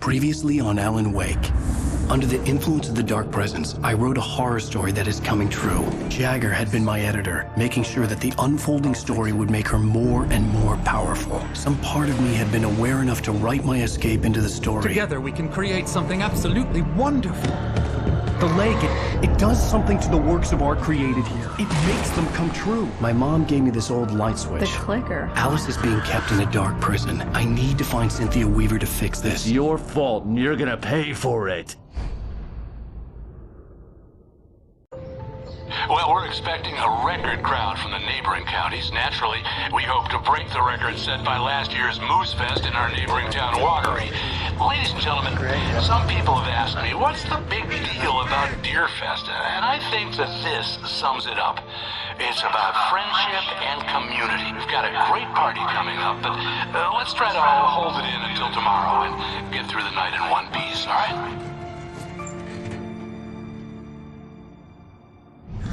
Previously on Alan Wake. Under the influence of the dark presence, I wrote a horror story that is coming true. Jagger had been my editor, making sure that the unfolding story would make her more and more powerful. Some part of me had been aware enough to write my escape into the story. Together we can create something absolutely wonderful. The lake, it does something to the works of art created here. It makes them come true. My mom gave me this old light switch. The clicker. Alice is being kept in a dark prison. I need to find Cynthia Weaver to fix this. It's your fault and you're gonna pay for it. Well, we're expecting a record crowd from the neighboring counties. Naturally, we hope to break the record set by last year's Moose Fest in our neighboring town, Watery. Ladies and gentlemen, some people have asked me, what's the big deal about Deer Fest? And I think that this sums it up. It's about friendship and community. We've got a great party coming up, but let's try to hold it in until tomorrow and get through the night in one piece, all right?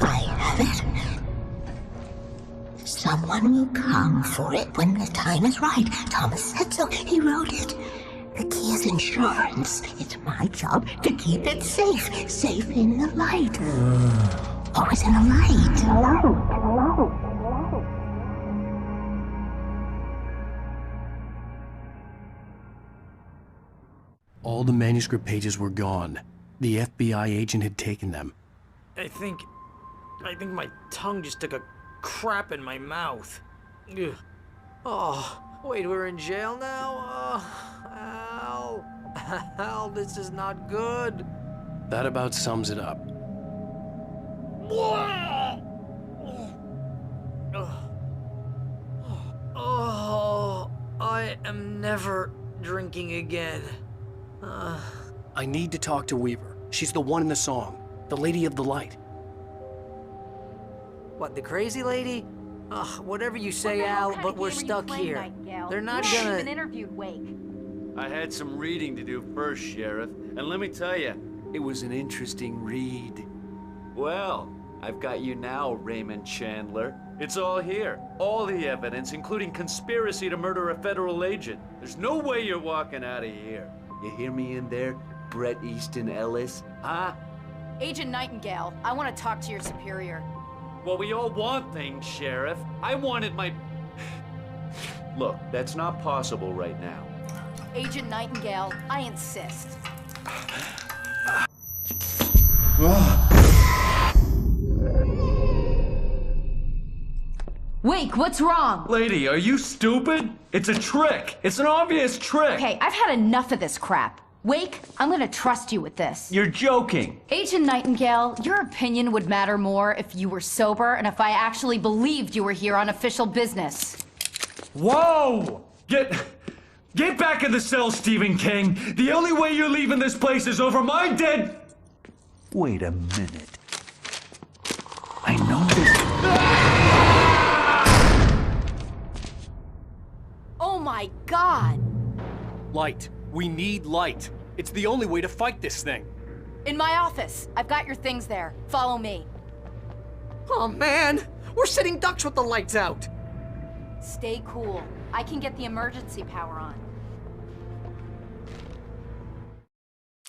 I have it. Someone will come for it when the time is right. Thomas said so. He wrote it. The key is insurance. It's my job to keep it safe. Safe in the light. Always in the light. All the manuscript pages were gone. The FBI agent had taken them. I think my tongue just took a crap in my mouth. Ugh. Oh, wait, we're in jail now? Oh, Al, this is not good. That about sums it up. Oh, I am never drinking again. I need to talk to Weaver. She's the one in the song. The Lady of the Light. What, the crazy lady? Whatever you say, Al, but we're stuck here. They're not gonna... even interviewed Wake. I had some reading to do first, Sheriff, and let me tell you, it was an interesting read. Well, I've got you now, Raymond Chandler. It's all here. All the evidence, including conspiracy to murder a federal agent. There's no way you're walking out of here. You hear me in there, Bret Easton Ellis? Huh? Agent Nightingale, I want to talk to your superior. Well, we all want things, Sheriff. I wanted my... Look, that's not possible right now. Agent Nightingale, I insist. Wake, what's wrong? Lady, are you stupid? It's a trick. It's an obvious trick. Okay, I've had enough of this crap. Wake, I'm gonna trust you with this. You're joking. Agent Nightingale, your opinion would matter more if you were sober and if I actually believed you were here on official business. Whoa! Get back in the cell, Stephen King. The only way you're leaving this place is over my dead... Wait a minute. I know this... Oh my God! Light. We need light. It's the only way to fight this thing. In my office. I've got your things there. Follow me. Oh, man! We're sitting ducks with the lights out! Stay cool. I can get the emergency power on.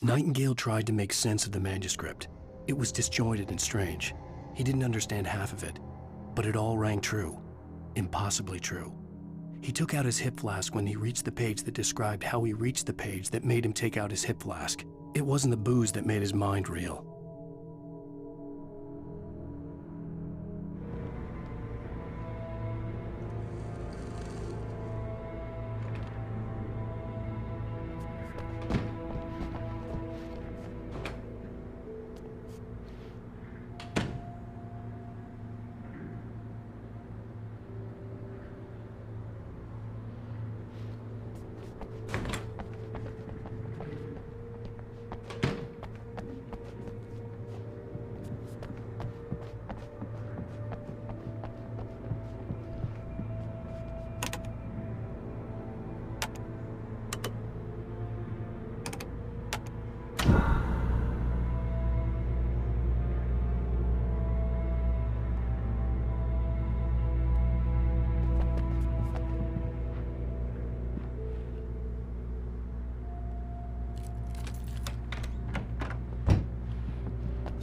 Nightingale tried to make sense of the manuscript. It was disjointed and strange. He didn't understand half of it, but it all rang true. Impossibly true. He took out his hip flask when he reached the page that described how he reached the page that made him take out his hip flask. It wasn't the booze that made his mind reel.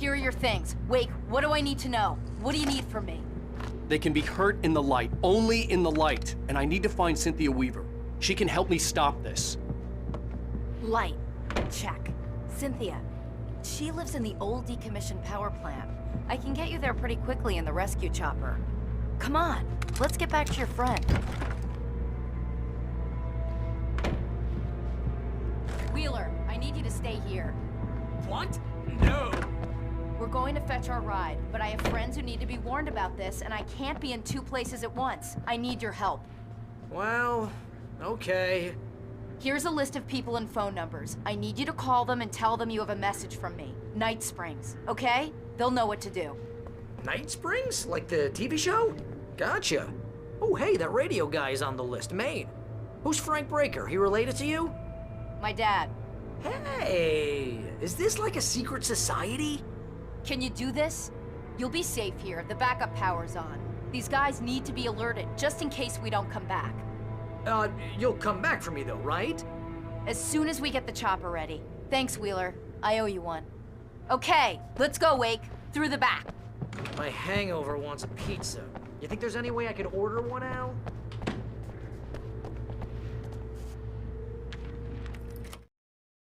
Here are your things. Wake, what do I need to know? What do you need from me? They can be hurt in the light, only in the light. And I need to find Cynthia Weaver. She can help me stop this. Light. Check. Cynthia. She lives in the old decommissioned power plant. I can get you there pretty quickly in the rescue chopper. Come on, let's get back to your friend. Wheeler, I need you to stay here. What? No. We're going to fetch our ride, but I have friends who need to be warned about this, and I can't be in 2 places at once. I need your help. Well, okay. Here's a list of people and phone numbers. I need you to call them and tell them you have a message from me. Night Springs, okay? They'll know what to do. Night Springs? Like the TV show? Gotcha. Oh, hey, that radio guy is on the list, Maine. Who's Frank Breaker? He related to you? My dad. Hey, is this like a secret society? Can you do this? You'll be safe here. The backup power's on. These guys need to be alerted, just in case we don't come back. You'll come back for me though, right? As soon as we get the chopper ready. Thanks, Wheeler. I owe you one. Okay, let's go, Wake. Through the back. My hangover wants a pizza. You think there's any way I could order one, Al?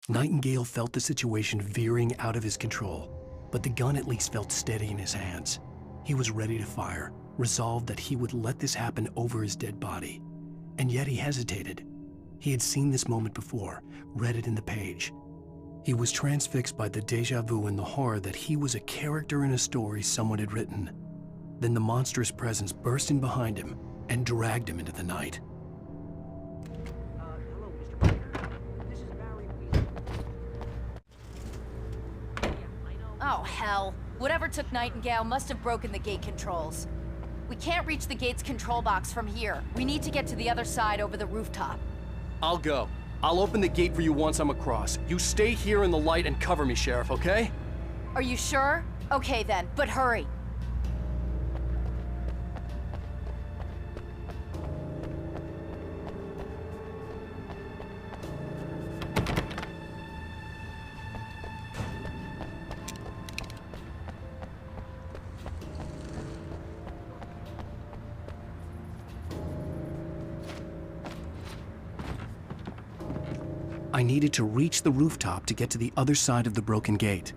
Nightingale felt the situation veering out of his control, but the gun at least felt steady in his hands. He was ready to fire, resolved that he would let this happen over his dead body. And yet he hesitated. He had seen this moment before, read it in the page. He was transfixed by the déjà vu and the horror that he was a character in a story someone had written. Then the monstrous presence burst in behind him and dragged him into the night. Hello, Mr. Baker. This is Barry Wheeler. Yeah, I know. Oh, hell. Whatever took Nightingale must have broken the gate controls. We can't reach the gate's control box from here. We need to get to the other side over the rooftop. I'll go. I'll open the gate for you once I'm across. You stay here in the light and cover me, Sheriff, okay? Are you sure? Okay then, but hurry. I needed to reach the rooftop to get to the other side of the broken gate.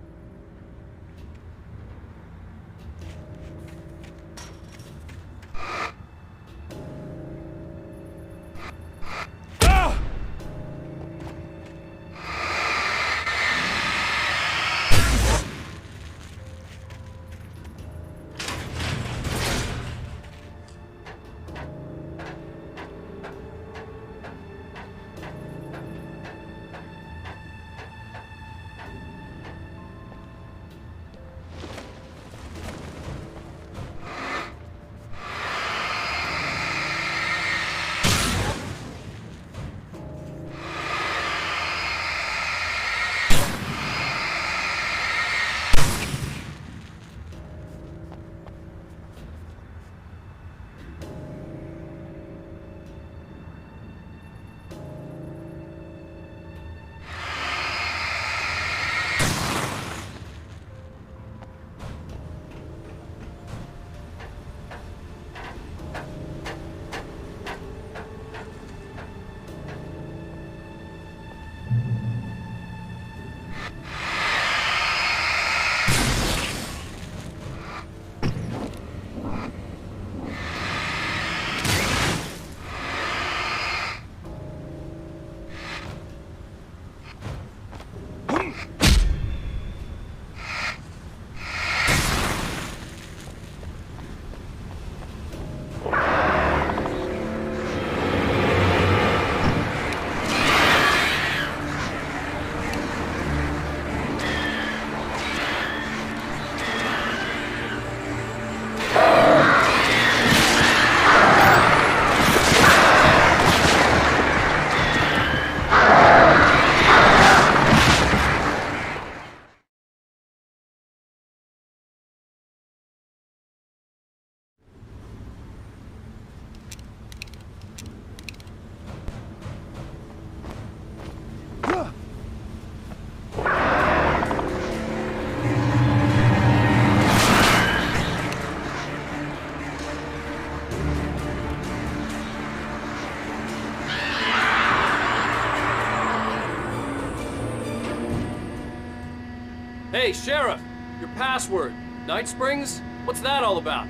Hey, Sheriff! Your password. Night Springs? What's that all about?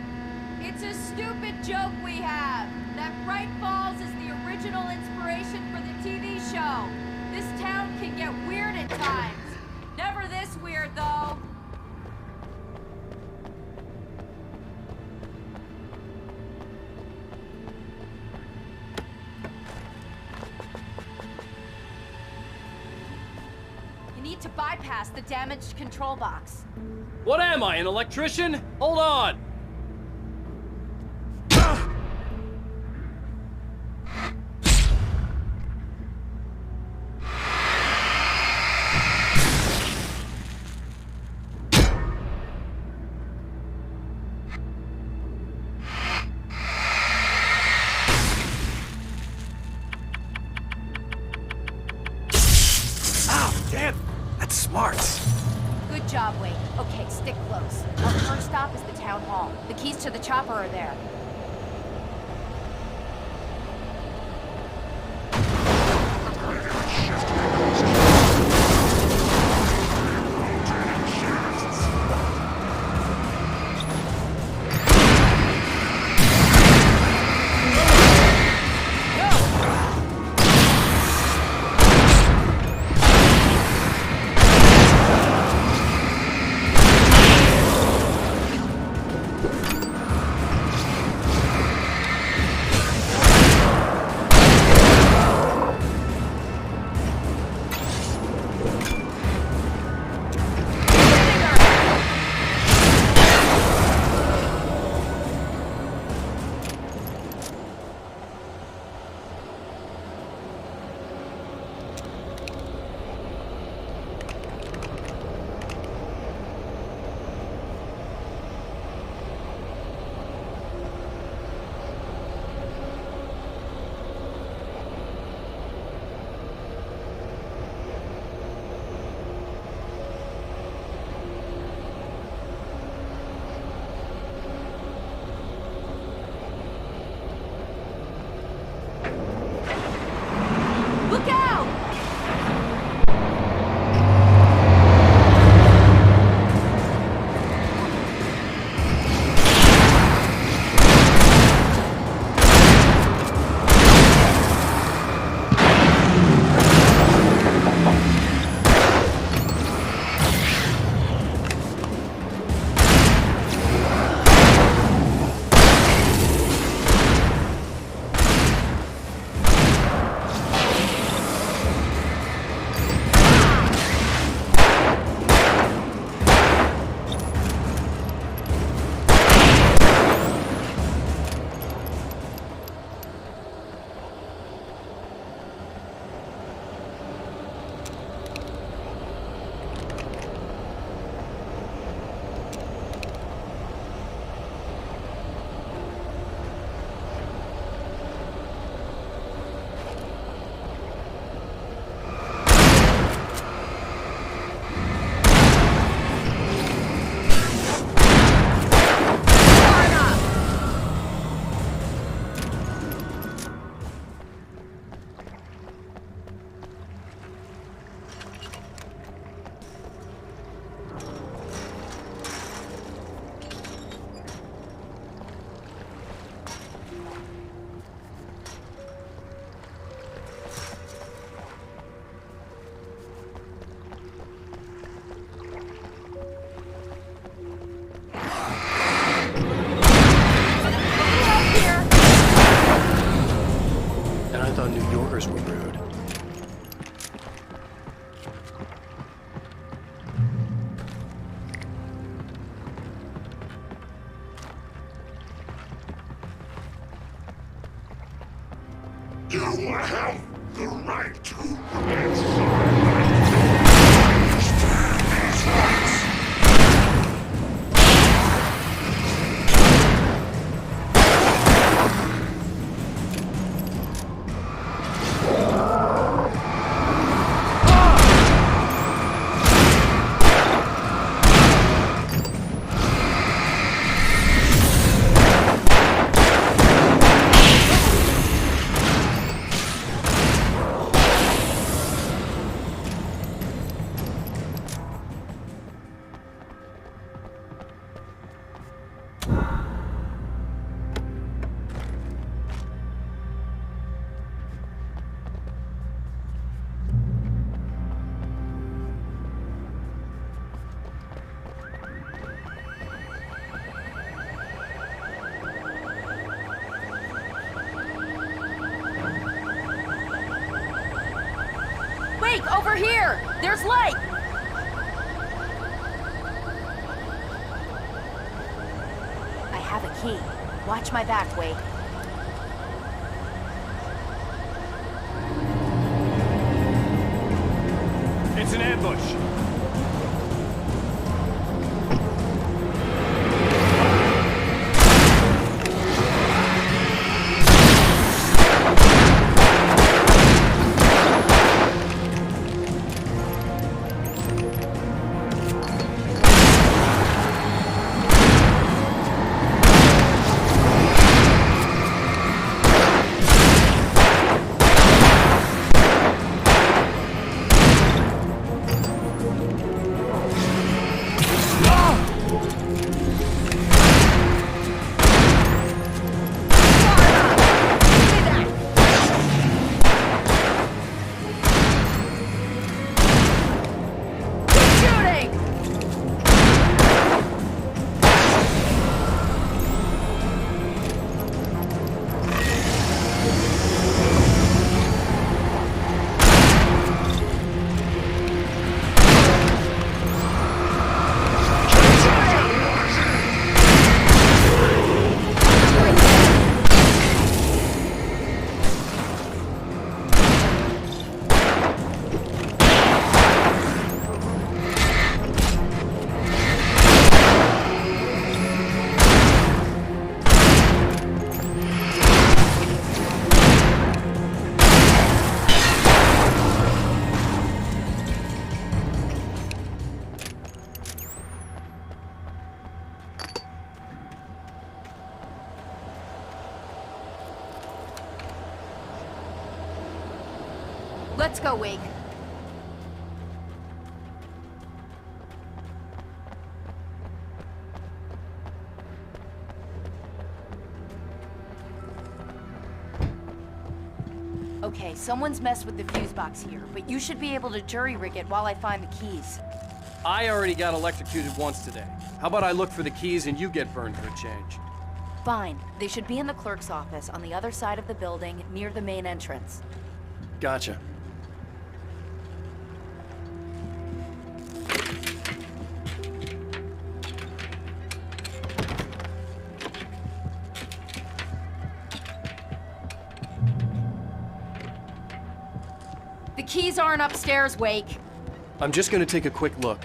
It's a stupid joke we have. That Bright Falls is the original inspiration for the TV show. This town can get weird at times. Never this weird, though. You need to bypass the damaged control box. What am I, an electrician? Hold on! Damn, that's smart. Good job, Wake. Okay, stick close. Our first stop is the town hall. The keys to the chopper are there. Look out! Were rude. You have the right to Wake, over here! There's light! I have a key. Watch my back, Wake. It's an ambush. Let's go, Wake. Okay, someone's messed with the fuse box here, but you should be able to jury-rig it while I find the keys. I already got electrocuted once today. How about I look for the keys and you get burned for a change? Fine. They should be in the clerk's office on the other side of the building, near the main entrance. Gotcha. The keys aren't upstairs, Wake. I'm just gonna take a quick look.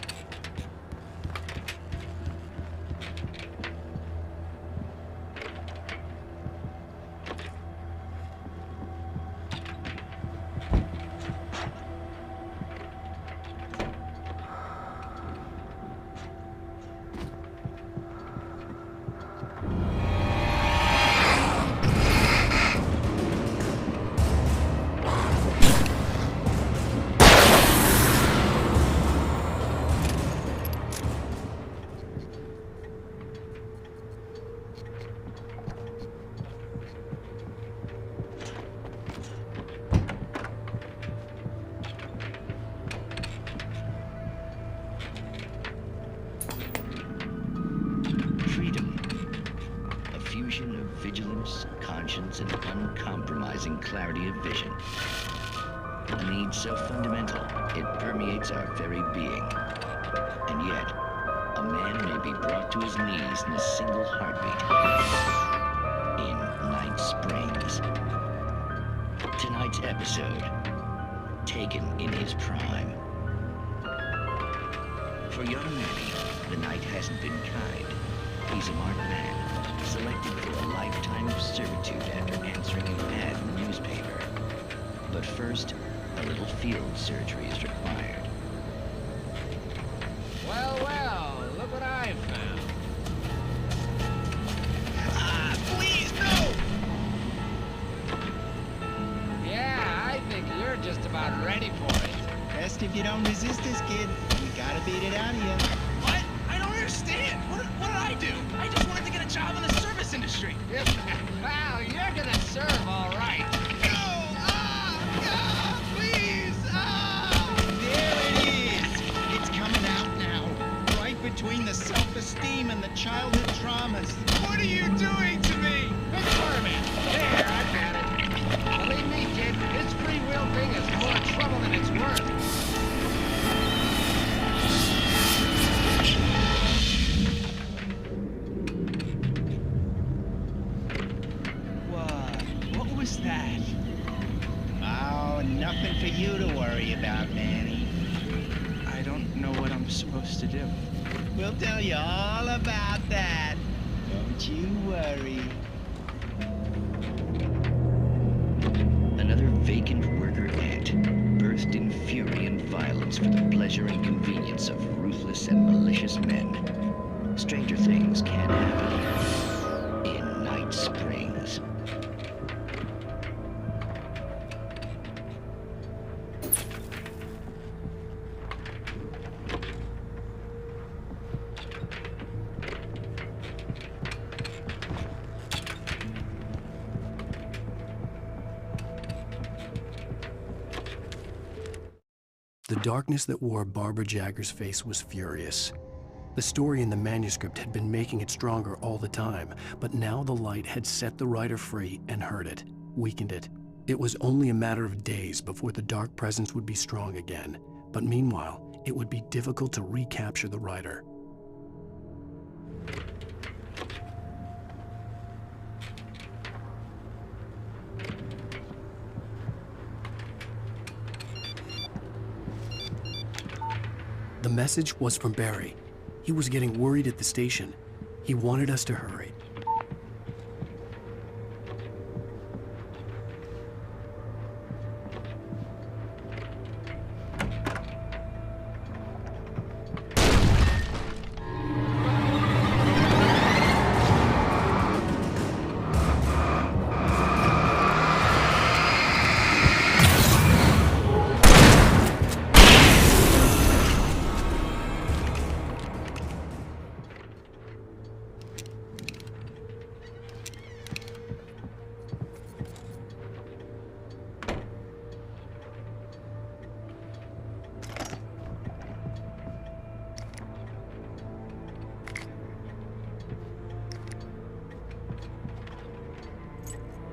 Conscience and uncompromising clarity of vision. A need so fundamental, it permeates our very being. And yet, a man may be brought to his knees in a single heartbeat. In Night Springs. Tonight's episode, taken in his prime. For young Manny, the night hasn't been kind. He's a marked man, selected for a lifetime of servitude after answering an ad in the newspaper. But first, a little field surgery is required. Well, well, look what I found. Please, no! Yeah, I think you're just about ready for it. Best if you don't resist this, kid. We gotta beat it out of you. What? I don't understand. What did I do? I just wanted to get a job in the service industry. Wow, you're gonna serve all right. No! Please! There it is. It's coming out now. Right between the self-esteem and the childhood traumas. What are you doing to me? Experiment. There, I've had it. Believe me, kid, this free will thing is more trouble than it's worth. I'm supposed to do? We'll tell you all about that. Don't you worry. Another vacant worker ant burst in fury and violence for the pleasure and convenience of ruthless and malicious men. Stranger things can happen in Night Springs. The darkness that wore Barbara Jagger's face was furious. The story in the manuscript had been making it stronger all the time, but now the light had set the writer free and hurt it, weakened it. It was only a matter of days before the dark presence would be strong again, but meanwhile, it would be difficult to recapture the writer. The message was from Barry. He was getting worried at the station. He wanted us to hurry.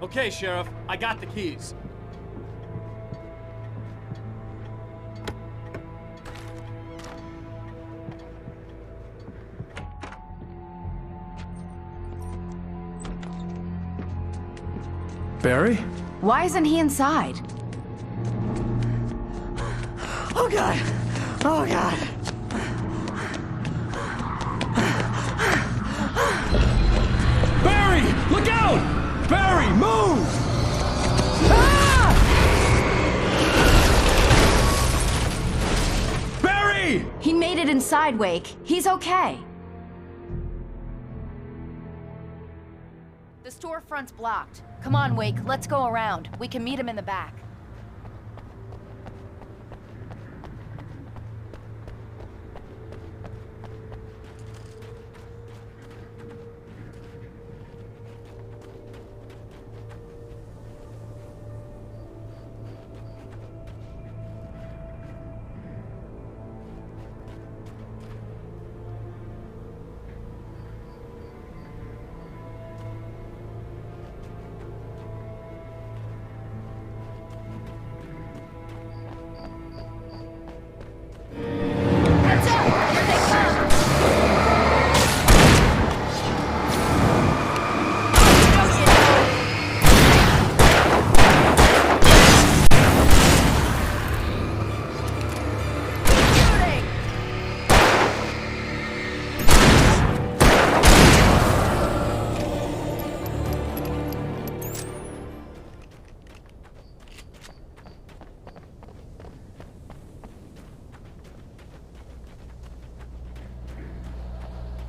Okay, Sheriff, I got the keys. Barry? Why isn't he inside? Oh, God. Oh, God. Barry! Look out! Barry, move! Ah! Barry! He made it inside, Wake. He's okay. The storefront's blocked. Come on, Wake, let's go around. We can meet him in the back.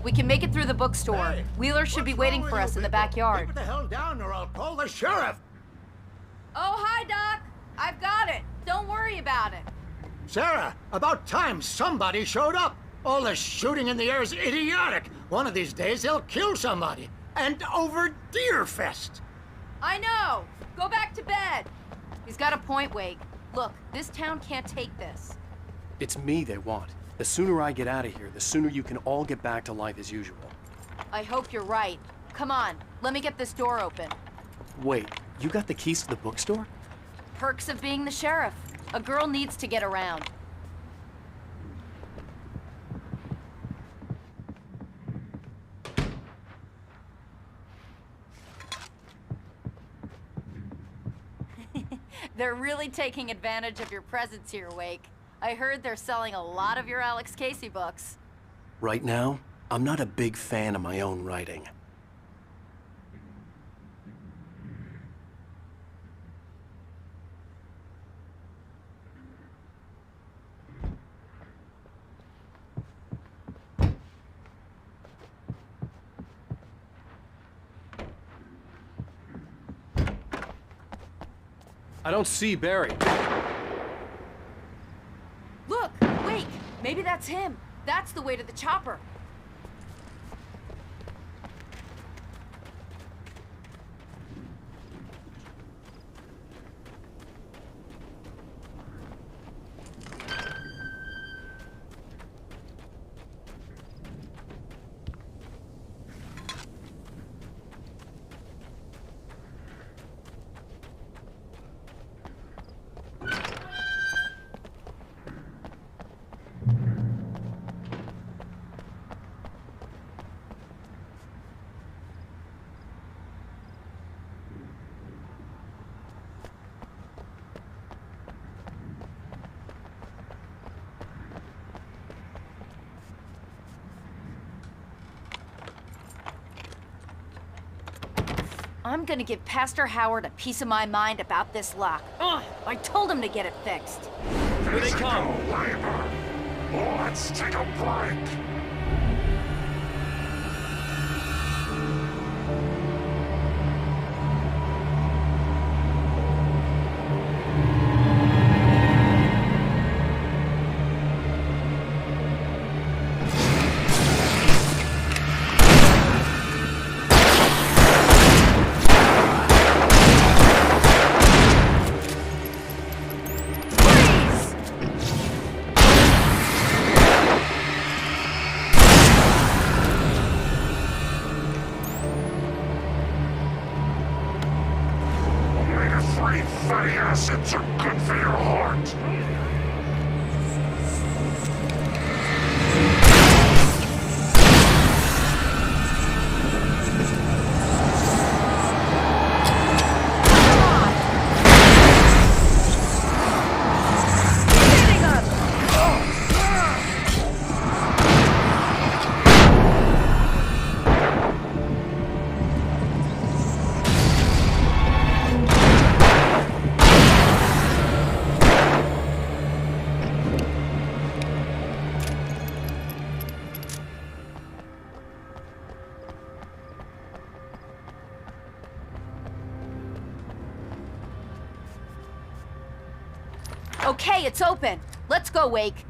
We can make it through the bookstore. Hey, Wheeler should be waiting for us in the backyard. Keep the hell down or I'll call the sheriff. Oh, hi, Doc. I've got it. Don't worry about it. Sarah, about time somebody showed up. All this shooting in the air is idiotic. One of these days they'll kill somebody. And over Deerfest. I know. Go back to bed. He's got a point, Wake. Look, this town can't take this. It's me they want. The sooner I get out of here, the sooner you can all get back to life as usual. I hope you're right. Come on, let me get this door open. Wait, you got the keys to the bookstore? Perks of being the sheriff. A girl needs to get around. They're really taking advantage of your presence here, Wake. I heard they're selling a lot of your Alex Casey books. Right now, I'm not a big fan of my own writing. I don't see Barry. Look! Wake! Maybe that's him. That's the way to the chopper. I'm gonna give Pastor Howard a piece of my mind about this lock. Ugh, I told him to get it fixed. Here they come. Let's take a break. Fatty acids are good for your heart. Okay, it's open. Let's go, Wake.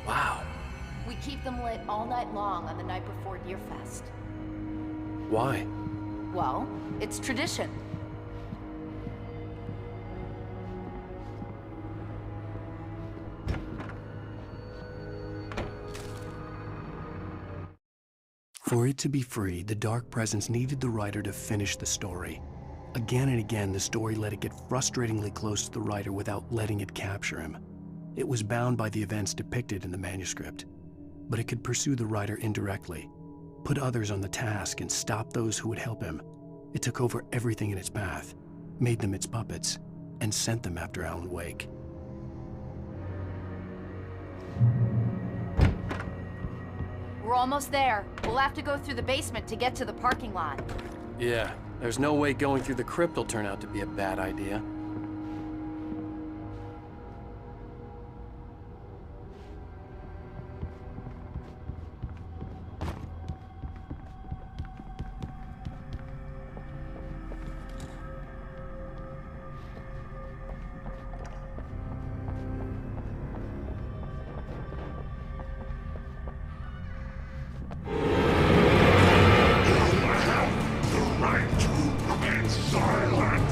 Wow. We keep them lit all night long on the night before Deerfest. Why? Well, it's tradition. For it to be free, the Dark Presence needed the writer to finish the story. Again and again, the story let it get frustratingly close to the writer without letting it capture him. It was bound by the events depicted in the manuscript, but it could pursue the writer indirectly, put others on the task, and stop those who would help him. It took over everything in its path, made them its puppets, and sent them after Alan Wake. We're almost there. We'll have to go through the basement to get to the parking lot. Yeah, there's no way going through the crypt will turn out to be a bad idea. Silent.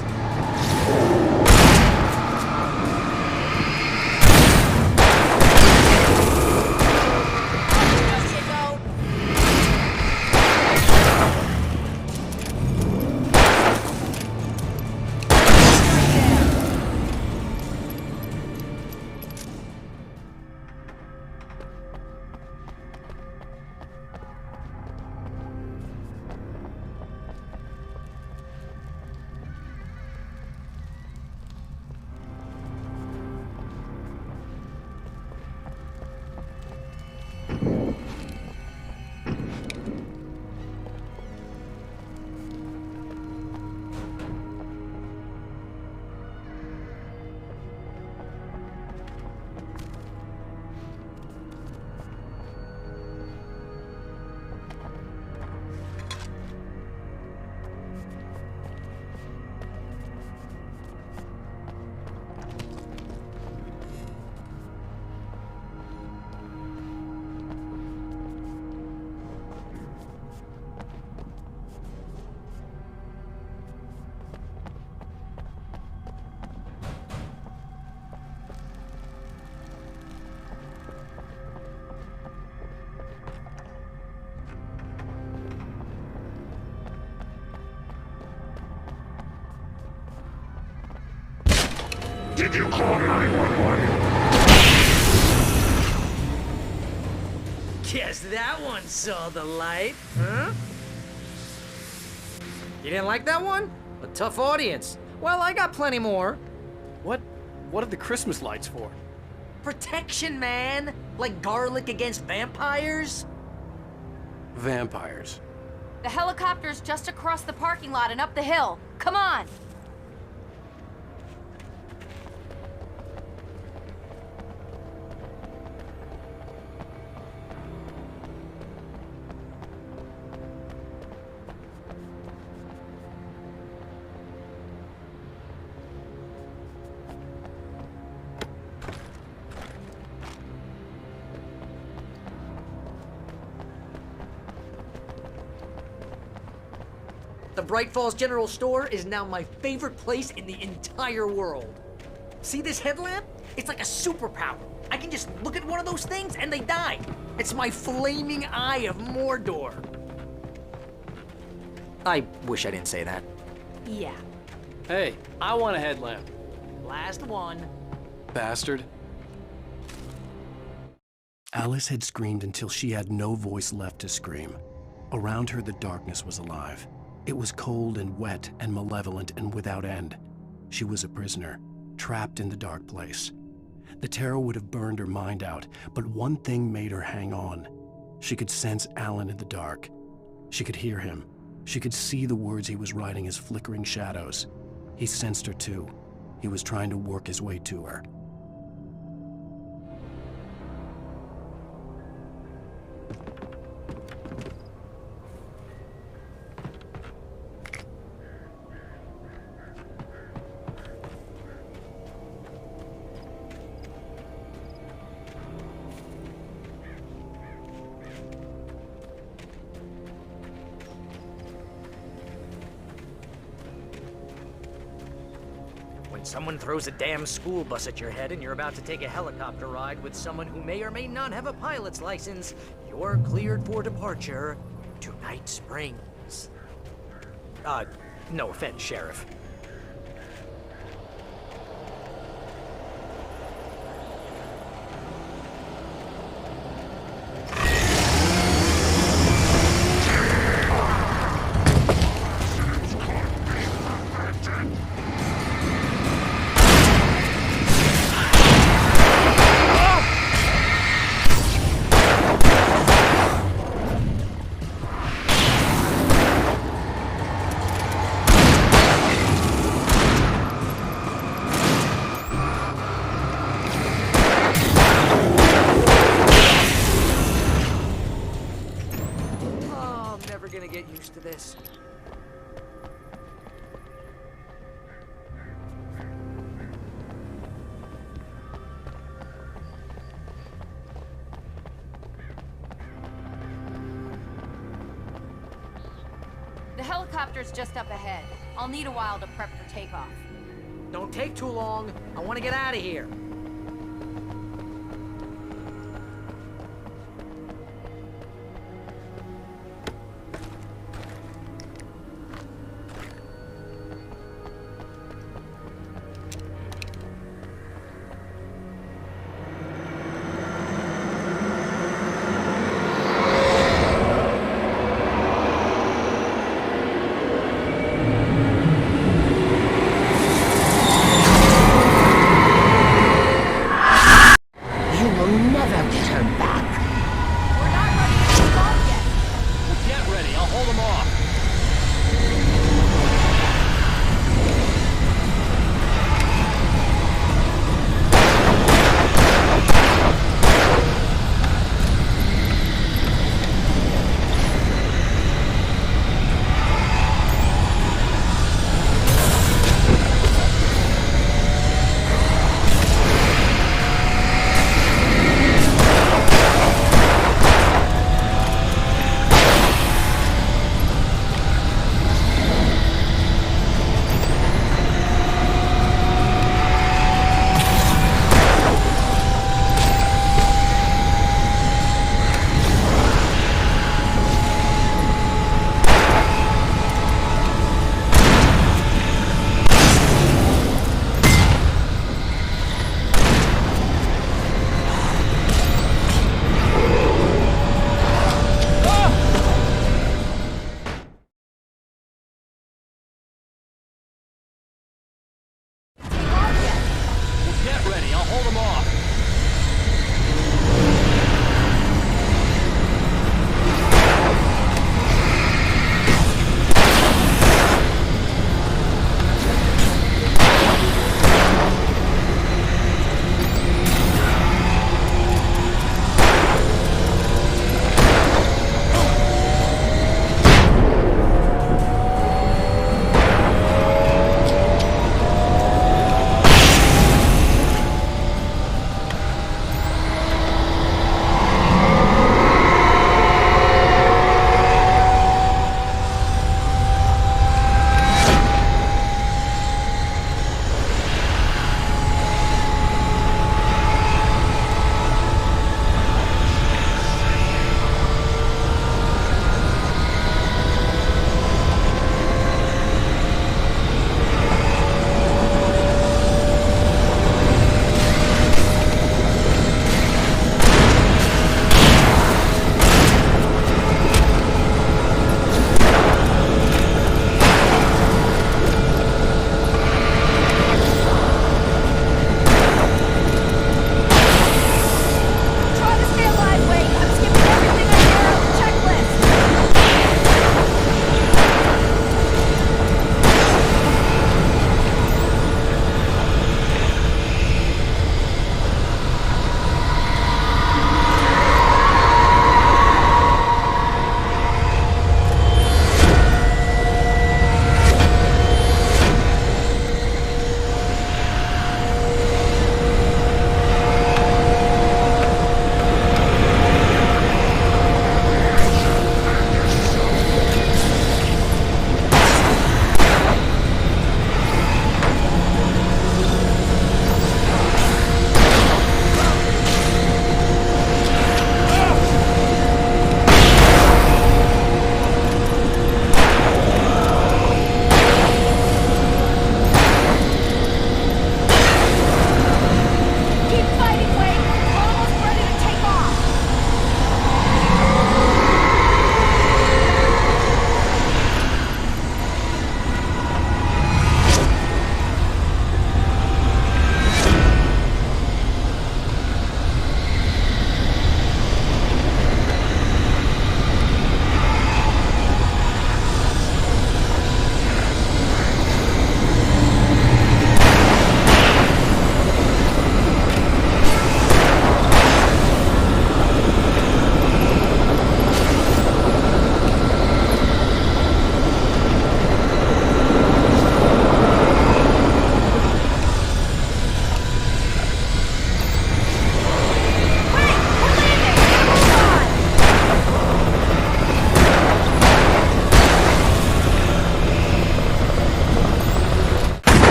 Did you call 911? Guess that one saw the light, huh? You didn't like that one? A tough audience. Well, I got plenty more. What are the Christmas lights for? Protection, man! Like garlic against vampires? Vampires. The helicopter's just across the parking lot and up the hill. Come on! The Bright Falls General Store is now my favorite place in the entire world. See this headlamp? It's like a superpower. I can just look at one of those things and they die. It's my flaming eye of Mordor. I wish I didn't say that. Yeah. Hey, I want a headlamp. Last one. Bastard. Alice had screamed until she had no voice left to scream. Around her, the darkness was alive. It was cold and wet and malevolent and without end. She was a prisoner, trapped in the dark place. The terror would have burned her mind out, but one thing made her hang on. She could sense Alan in the dark. She could hear him. She could see the words he was writing as flickering shadows. He sensed her too. He was trying to work his way to her. When someone throws a damn school bus at your head and you're about to take a helicopter ride with someone who may or may not have a pilot's license, you're cleared for departure to Night Springs. No offense, Sheriff. This. The helicopter's just up ahead. I'll need a while to prep for takeoff. Don't take too long. I want to get out of here.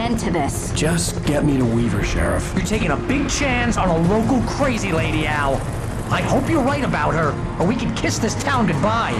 end to this. Just get me to Weaver, Sheriff. You're taking a big chance on a local crazy lady, Al. I hope you're right about her, or we can kiss this town goodbye.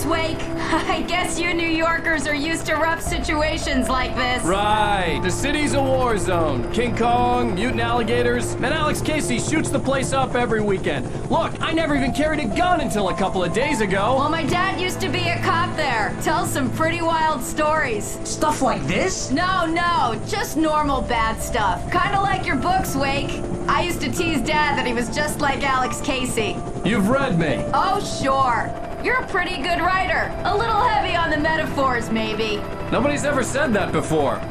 Wake. I guess you New Yorkers are used to rough situations like this. Right. The city's a war zone. King Kong, mutant alligators, and Alex Casey shoots the place up every weekend. Look, I never even carried a gun until a couple of days ago. Well, my dad used to be a cop there. Tells some pretty wild stories. Stuff like this? No, just normal bad stuff. Kinda like your books, Wake. I used to tease Dad that he was just like Alex Casey. You've read me. Oh, sure. You're a pretty good writer. A little heavy on the metaphors, maybe. Nobody's ever said that before.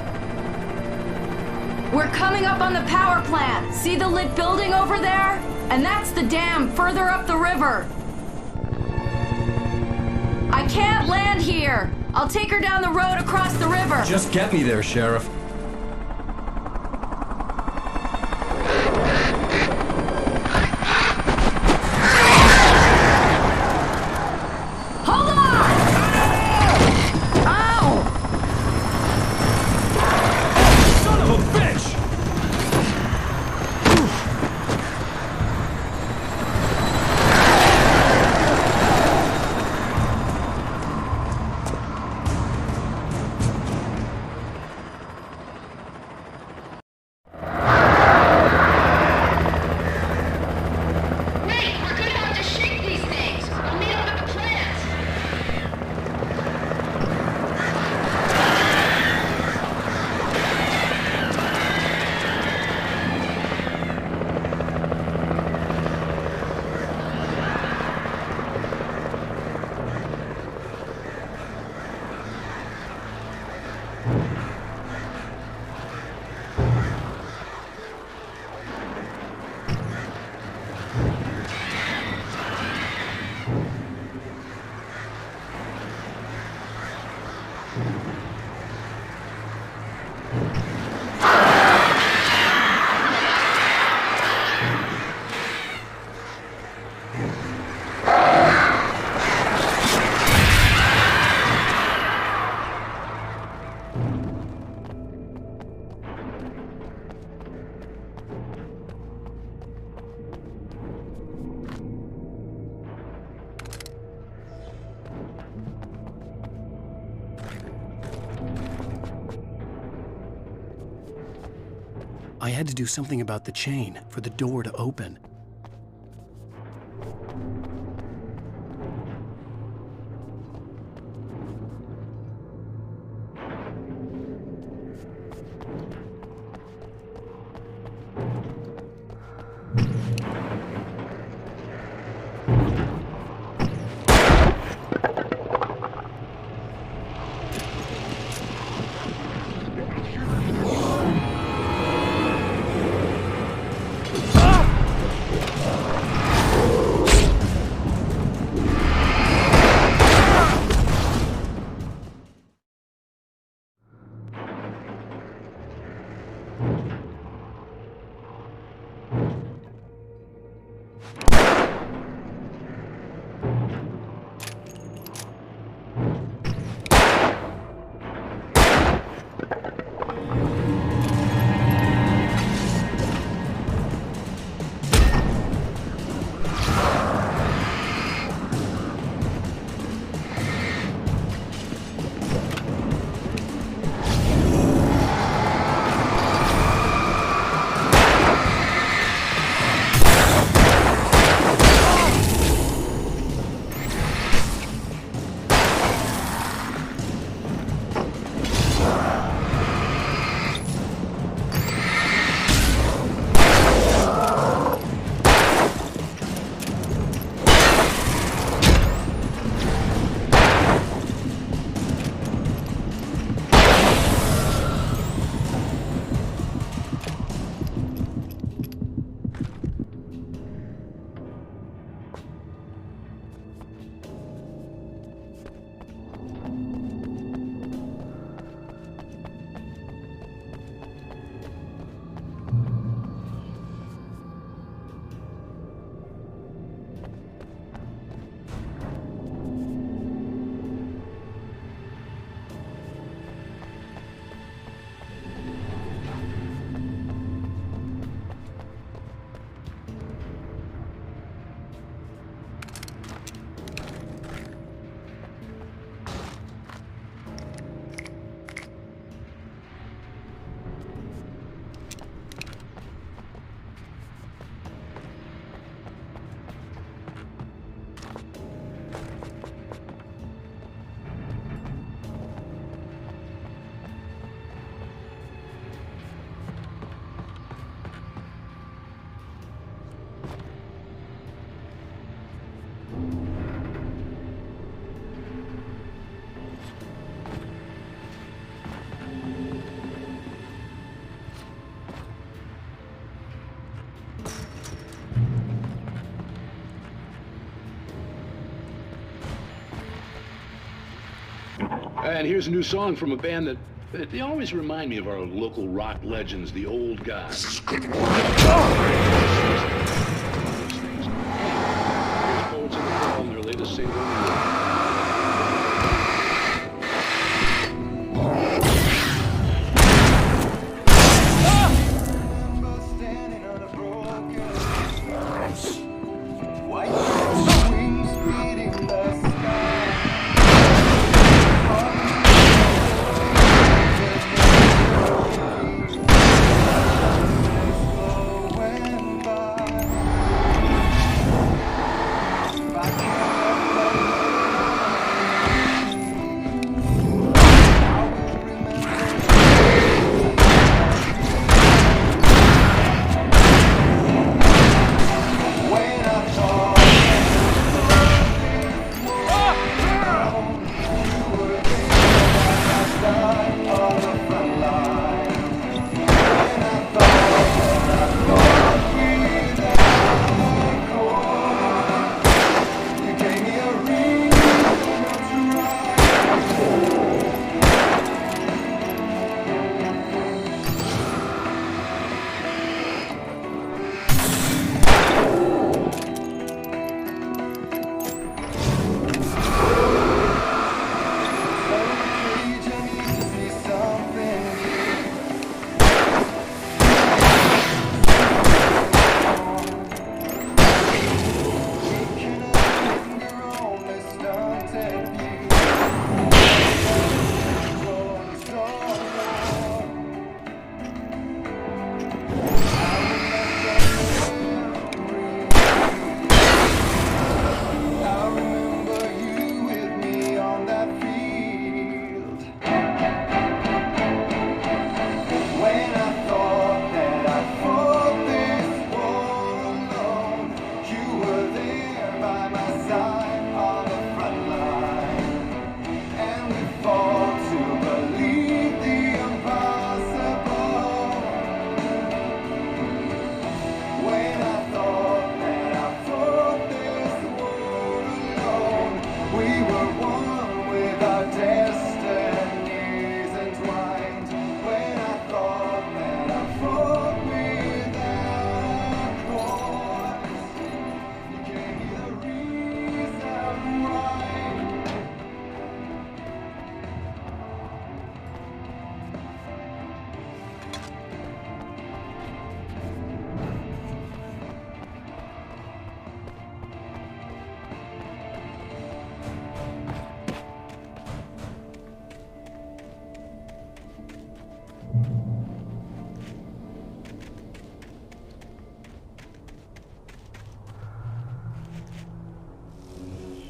We're coming up on the power plant. See the lit building over there? And that's the dam further up the river. I can't land here. I'll take her down the road across the river. Just get me there, Sheriff. I had to do something about the chain for the door to open. and here's a new song from a band that they always remind me of our local rock legends, the old guys. Here's Poets in the Fall and their latest single.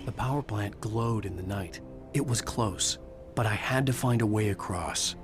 The power plant glowed in the night. It was close, but I had to find a way across.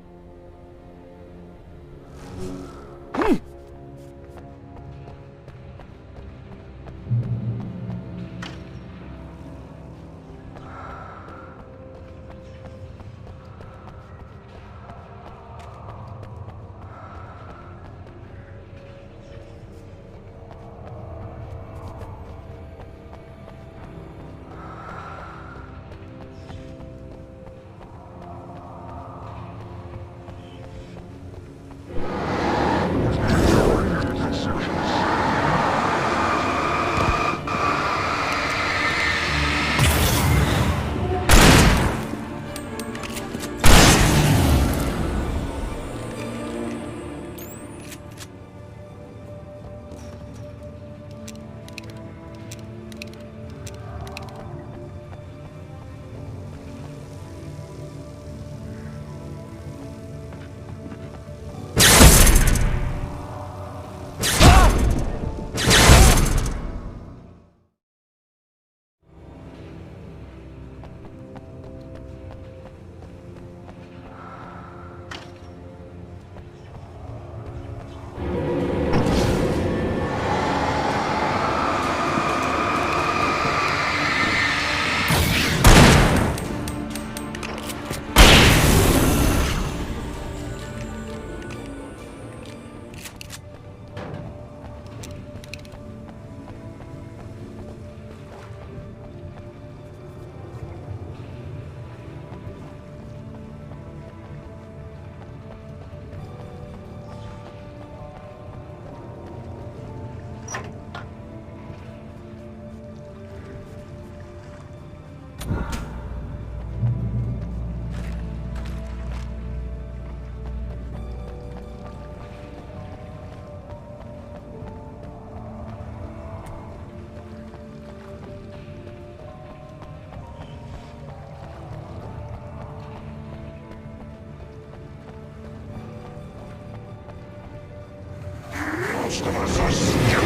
Most of us are still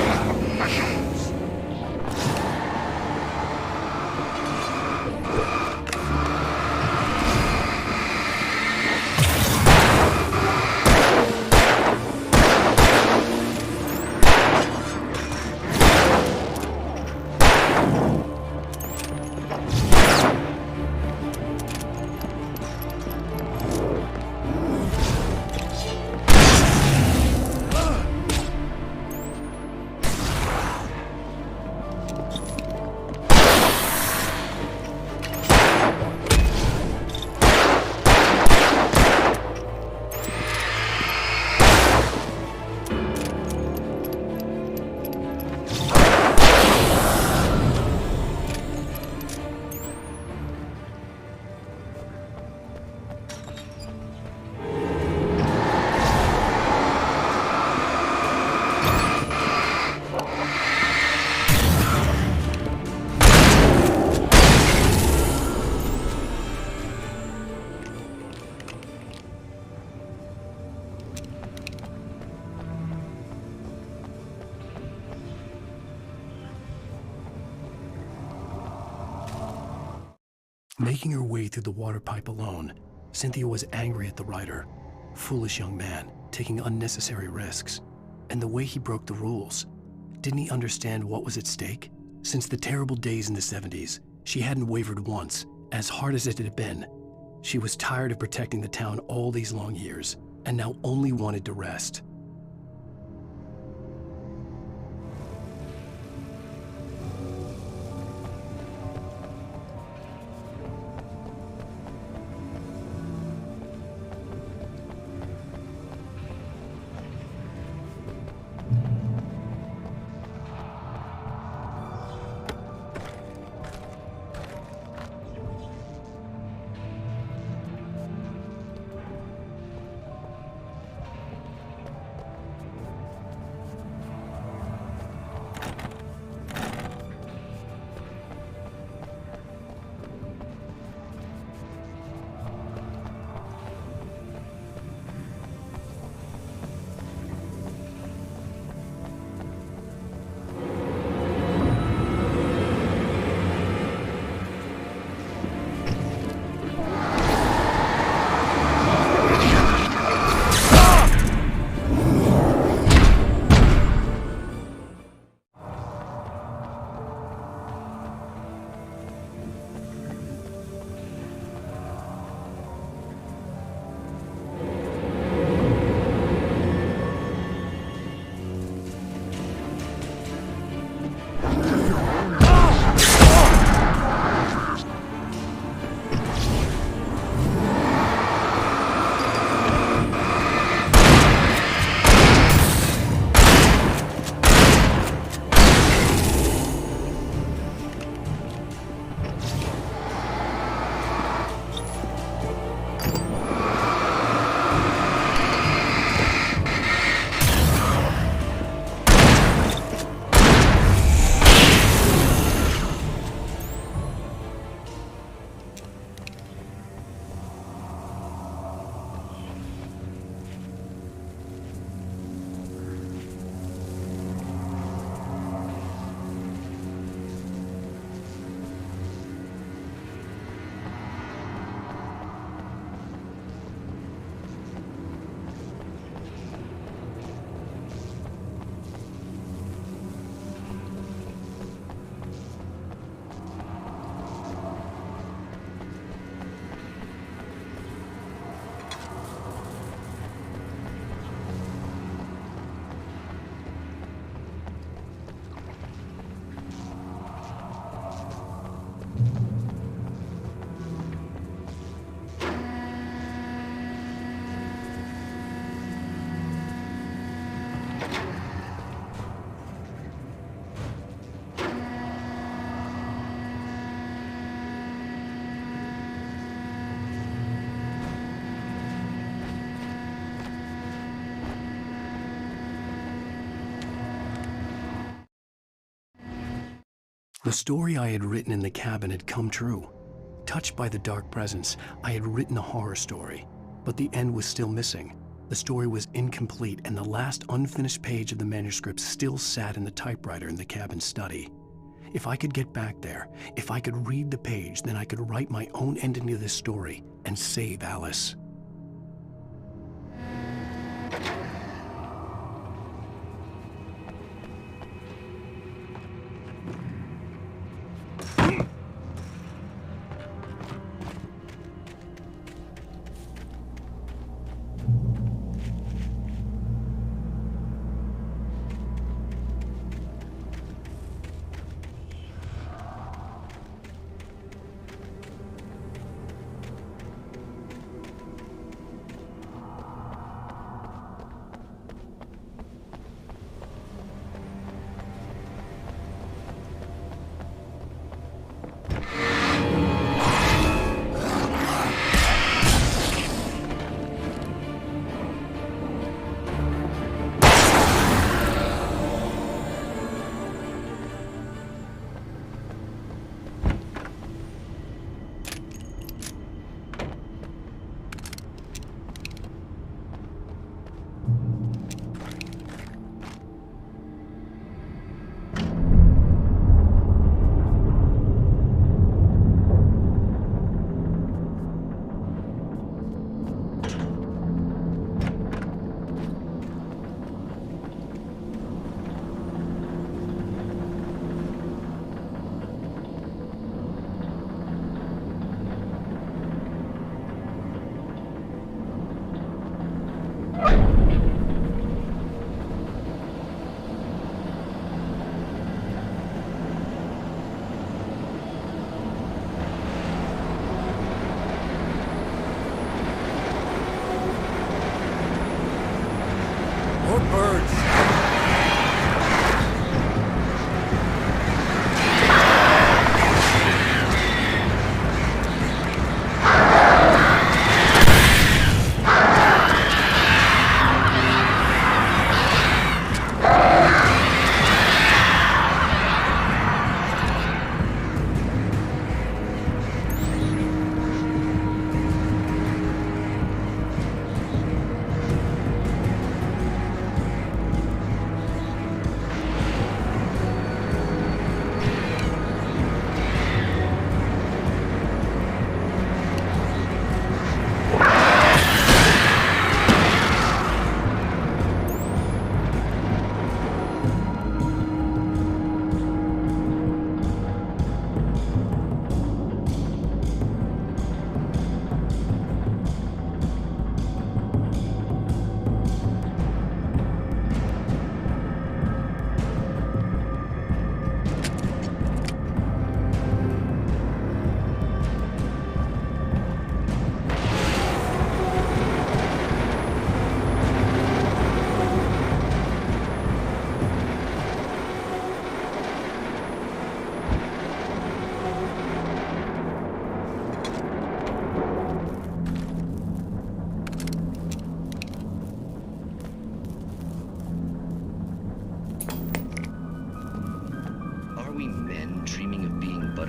professionals. Making her way through the water pipe alone, Cynthia was angry at the writer. Foolish young man, taking unnecessary risks. And the way he broke the rules. Didn't he understand what was at stake? Since the terrible days in the 70s, she hadn't wavered once, as hard as it had been. She was tired of protecting the town all these long years, and now only wanted to rest. The story I had written in the cabin had come true. Touched by the dark presence, I had written a horror story, but the end was still missing. The story was incomplete, and the last unfinished page of the manuscript still sat in the typewriter in the cabin study. If I could get back there, if I could read the page, then I could write my own ending to this story and save Alice.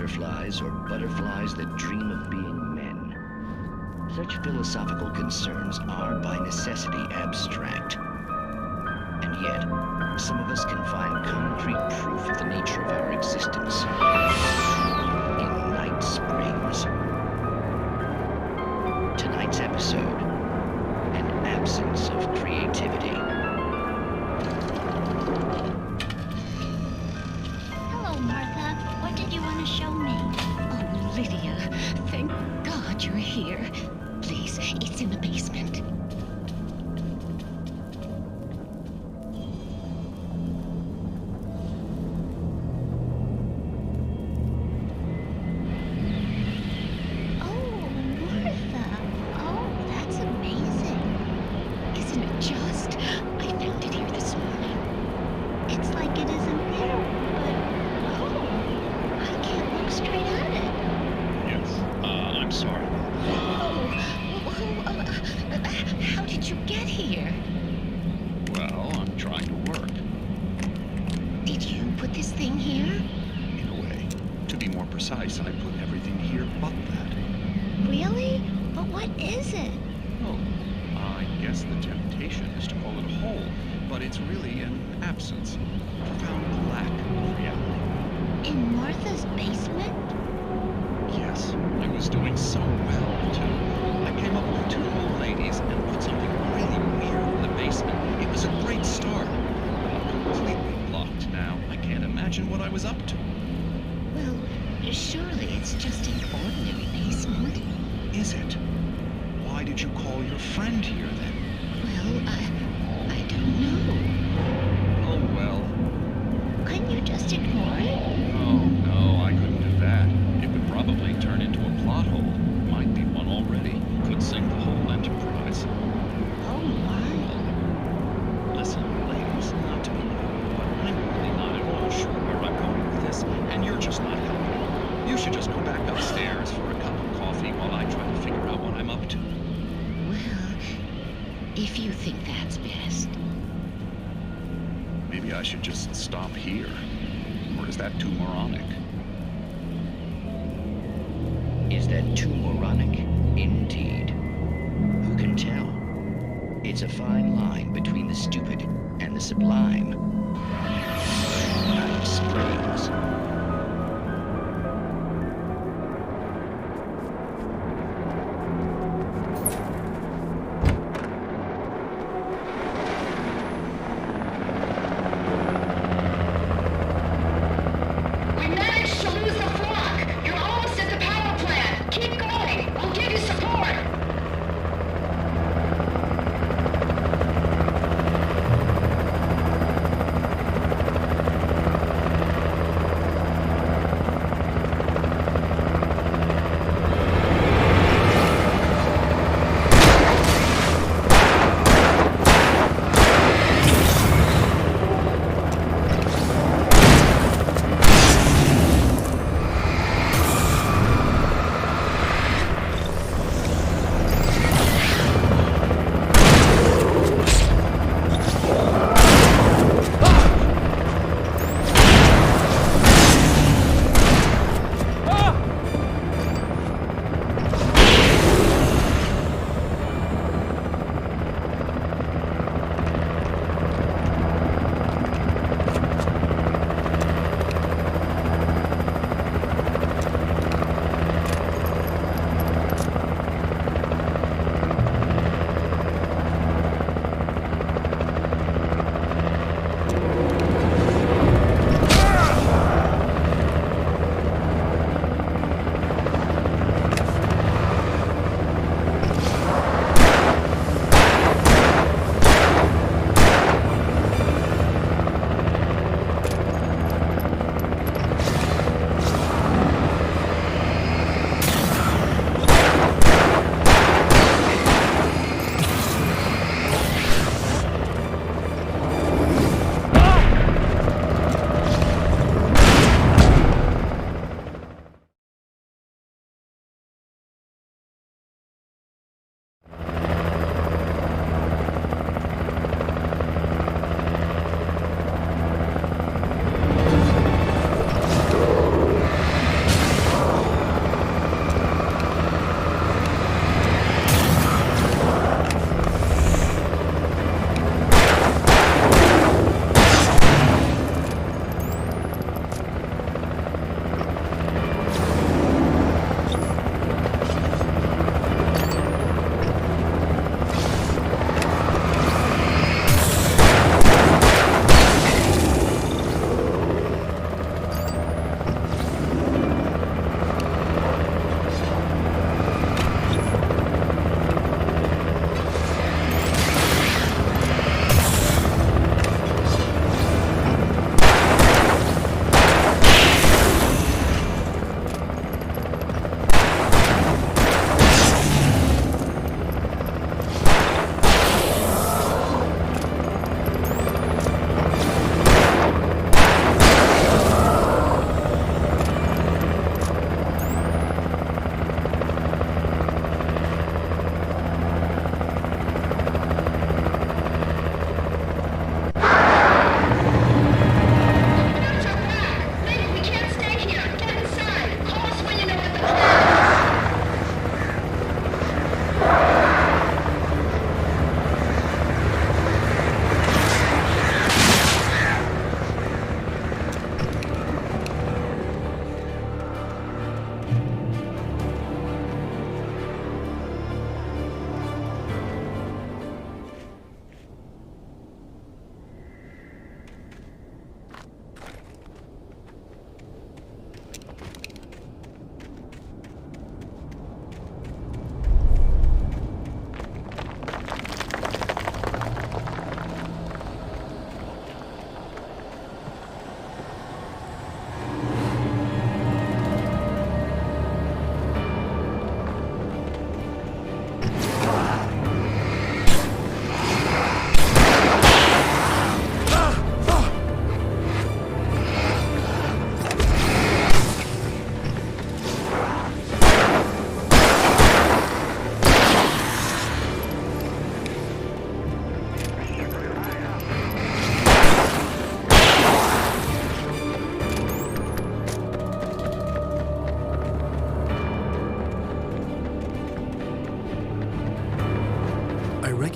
butterflies or butterflies that dream of being men. Such philosophical concerns are by necessity abstract. And yet, some of us can find concrete proof of the nature of our existence in Night Springs. Tonight's episode, an absence of creativity. Hello, Martha. What did you want to show me? Oh, Lydia, thank God you're here. Please, it's in the basement. I guess the temptation is to call it a hole, but it's really an absence, a profound lack of reality. In Martha's basement? Yes, I was doing so well until I came up with two old ladies and put something really weird in the basement. It was a great start. I'm completely blocked now. I can't imagine what I was up to. Well, surely it's just an ordinary basement. Is it? Why did you call your friend here then? Well, I don't know. Oh well. Couldn't you just ignore it? Oh no, I couldn't do that. It would probably turn into a plot hole. Might be one already. Could sink the whole enterprise. Oh my. Listen, ladies, not to be rude, but I'm really not at all sure where I'm going with this, and you're just not helping. You should just go back upstairs for a cup of coffee while I try to figure out what I'm up to. Well, if you think that's best. Maybe I should just stop here. Or is that too moronic? Is that too moronic? Indeed. Who can tell? It's a fine line between the stupid and the sublime. Night Springs. We managed to lose the flock. You're almost at the power plant. Keep going. I'll give you support.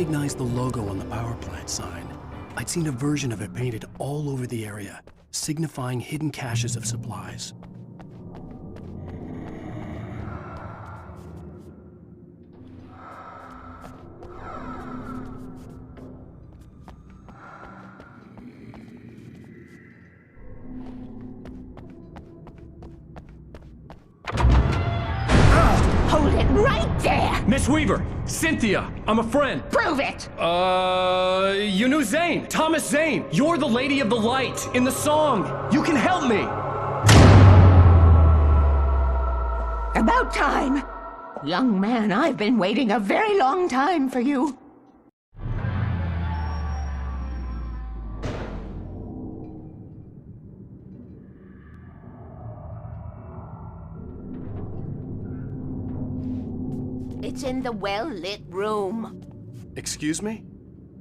recognized the logo on the power plant sign. I'd seen a version of it painted all over the area, signifying hidden caches of supplies. Hold it right there! Miss Weaver! Cynthia! I'm a friend! Prove it! You knew Zane! Thomas Zane! You're the Lady of the Light in the song! You can help me! About time! Young man, I've been waiting a very long time for you. It's in the well-lit room. Excuse me?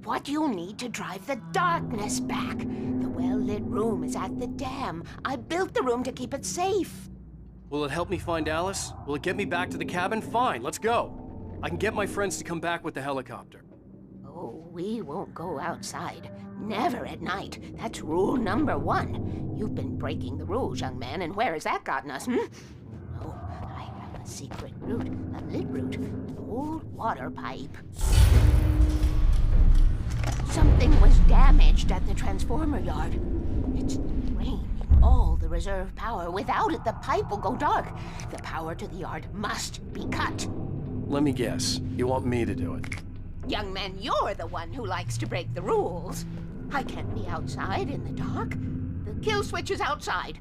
What you need to drive the darkness back. The well-lit room is at the dam. I built the room to keep it safe. Will it help me find Alice? Will it get me back to the cabin? Fine, let's go. I can get my friends to come back with the helicopter. Oh, we won't go outside. Never at night. That's rule number 1. You've been breaking the rules, young man, and where has that gotten us, No, I have a secret route, a lit route, an old water pipe. Something was damaged at the transformer yard. It's draining all the reserve power. Without it, the pipe will go dark. The power to the yard must be cut. Let me guess. You want me to do it? Young man, you're the one who likes to break the rules. I can't be outside in the dark. The kill switch is outside.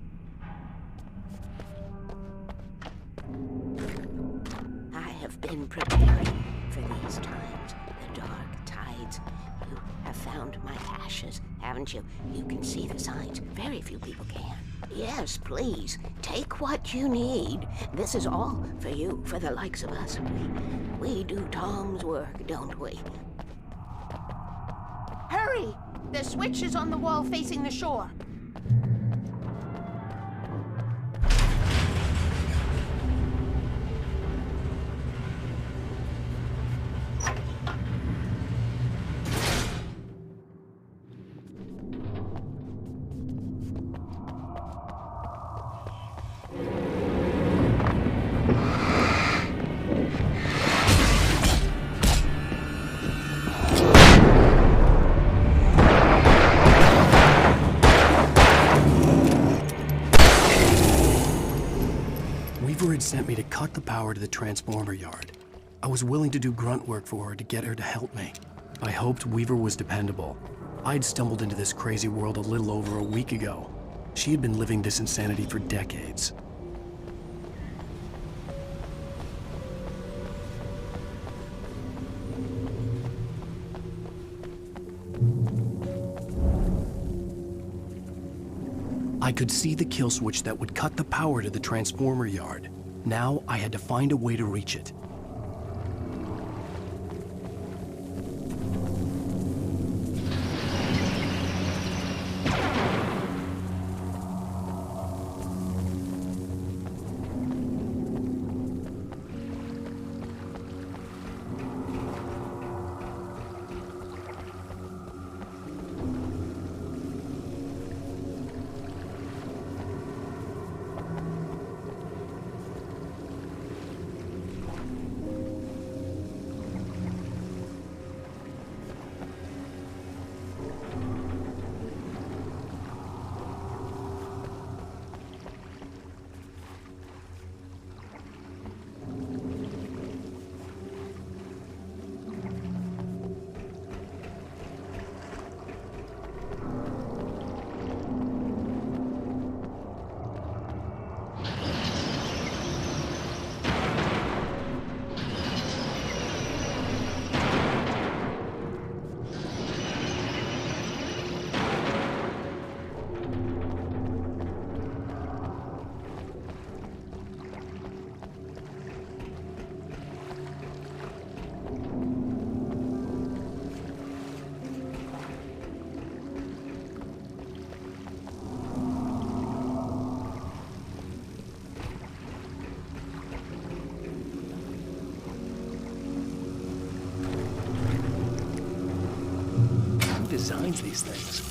I have been preparing for these times. The dark tides. You have found my ashes, haven't you? You can see the signs. Very few people can. Yes, please. Take what you need. This is all for you, for the likes of us. We do Tom's work, don't we? Hurry! The switch is on the wall facing the shore. Sent me to cut the power to the transformer yard. I was willing to do grunt work for her to get her to help me. I hoped Weaver was dependable. I'd stumbled into this crazy world a little over a week ago. She had been living this insanity for decades. I could see the kill switch that would cut the power to the transformer yard. Now I had to find a way to reach it. designs these things.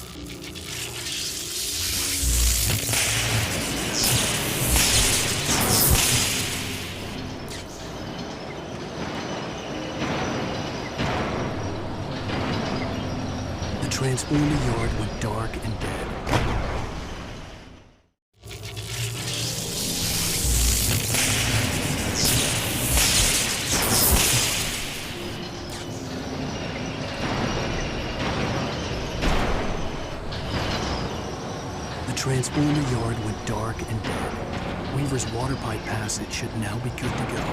The transformer yard went dark and dead. The transformer yard went dark and dead. Weaver's water pipe passage should now be good to go.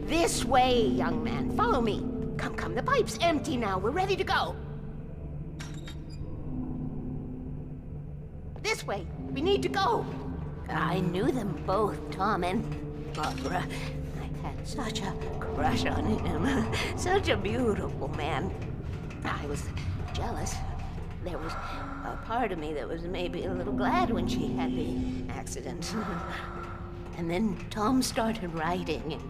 This way, young man. Follow me. Come, come. The pipe's empty now. We're ready to go. This way. We need to go. I knew them both, Tom and Barbara. I had such a crush on him. Such a beautiful man. I was jealous. There was a part of me that was maybe a little glad when she had the accident. And then Tom started writing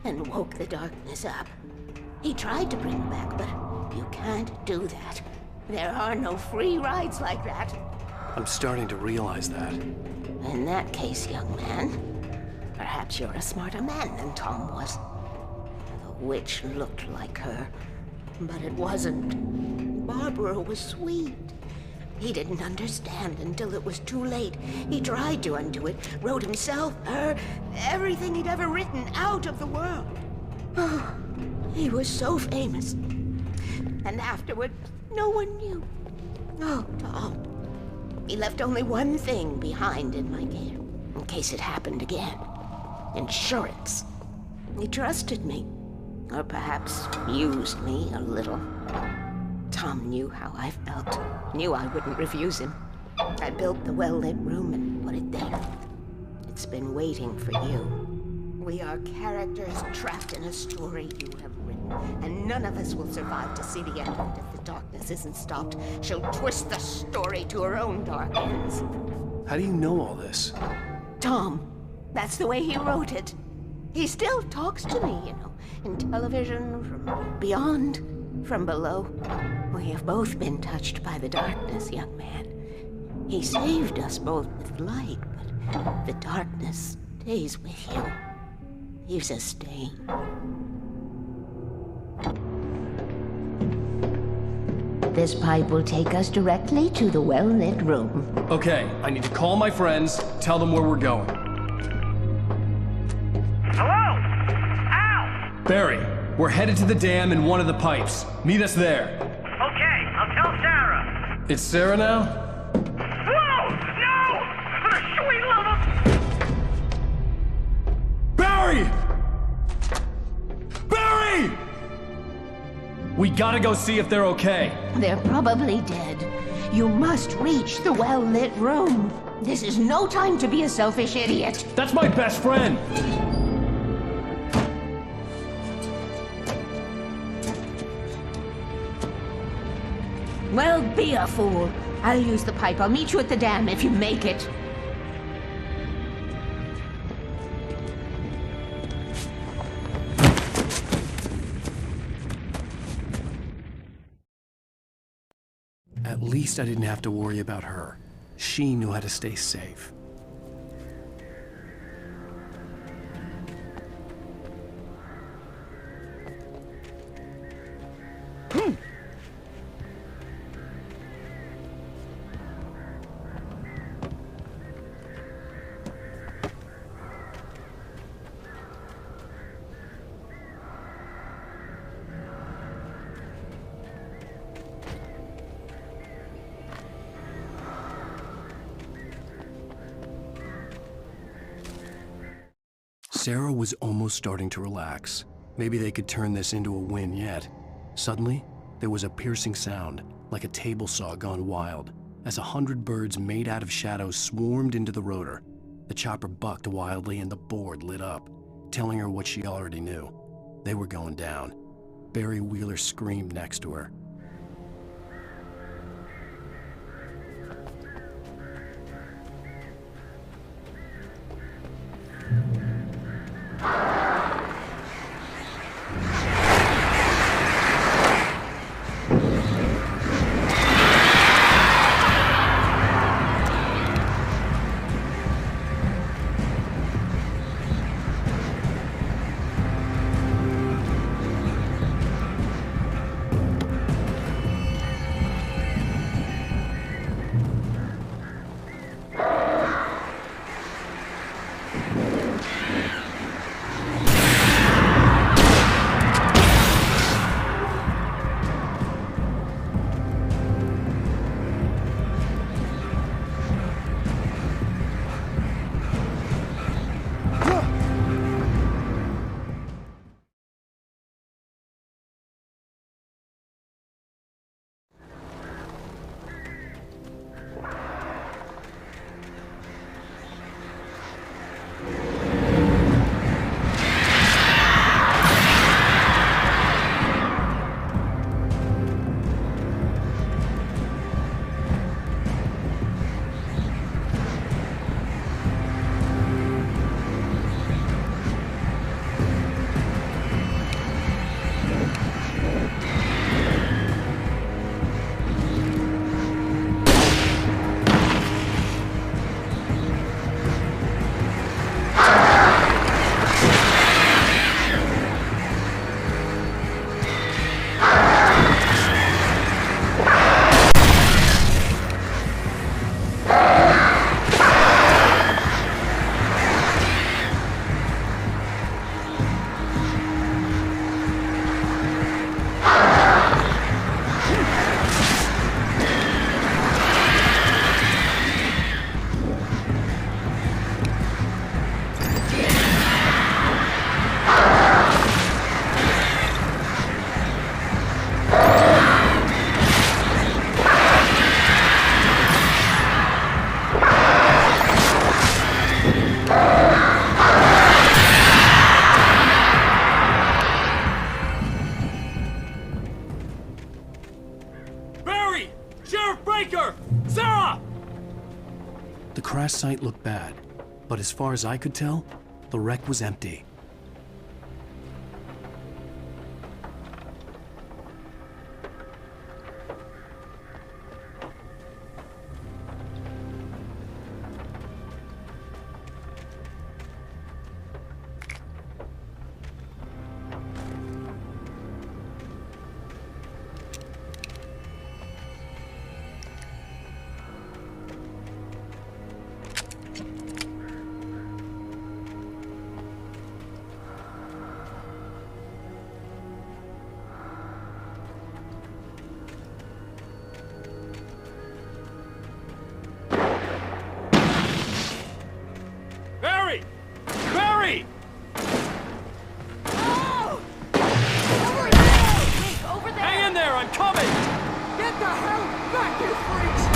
and woke the darkness up. He tried to bring it back, but you can't do that. There are no free rides like that. I'm starting to realize that. In that case, young man, perhaps you're a smarter man than Tom was. The witch looked like her, but it wasn't. Barbara was sweet. He didn't understand until it was too late. He tried to undo it, wrote himself, her, everything he'd ever written out of the world. Oh, he was so famous. And afterward, no one knew. Oh, Tom. He left only one thing behind in my care, in case it happened again. Insurance. He trusted me. Or perhaps used me a little. Tom knew how I felt. Knew I wouldn't refuse him. I built the well-lit room and put it there. It's been waiting for you. We are characters trapped in a story you have written, and none of us will survive to see the end of it if the darkness isn't stopped. She'll twist the story to her own dark ends. How do you know all this? Tom, that's the way he wrote it. He still talks to me, you know, in television, from beyond, from below. We have both been touched by the darkness, young man. He saved us both with light, but the darkness stays with you. Leaves a stain. This pipe will take us directly to the well-lit room. Okay, I need to call my friends, tell them where we're going. Hello? Al! Barry, we're headed to the dam in one of the pipes. Meet us there. Okay, I'll tell Sarah. It's Sarah now? Whoa! No! For the sweet love of... Barry! Barry! We gotta go see if they're okay. They're probably dead. You must reach the well-lit room. This is no time to be a selfish idiot. That's my best friend. Well, be a fool. I'll use the pipe. I'll meet you at the dam if you make it. At least I didn't have to worry about her. She knew how to stay safe. Sarah was almost starting to relax. Maybe they could turn this into a win yet. Suddenly, there was a piercing sound, like a table saw gone wild, as 100 birds made out of shadows swarmed into the rotor. The chopper bucked wildly and the board lit up, telling her what she already knew. They were going down. Barry Wheeler screamed next to her. The crash site looked bad, but as far as I could tell, the wreck was empty. me! Oh! Over there! Wake, over there! Hang in there, I'm coming! Get the hell back, you freaks!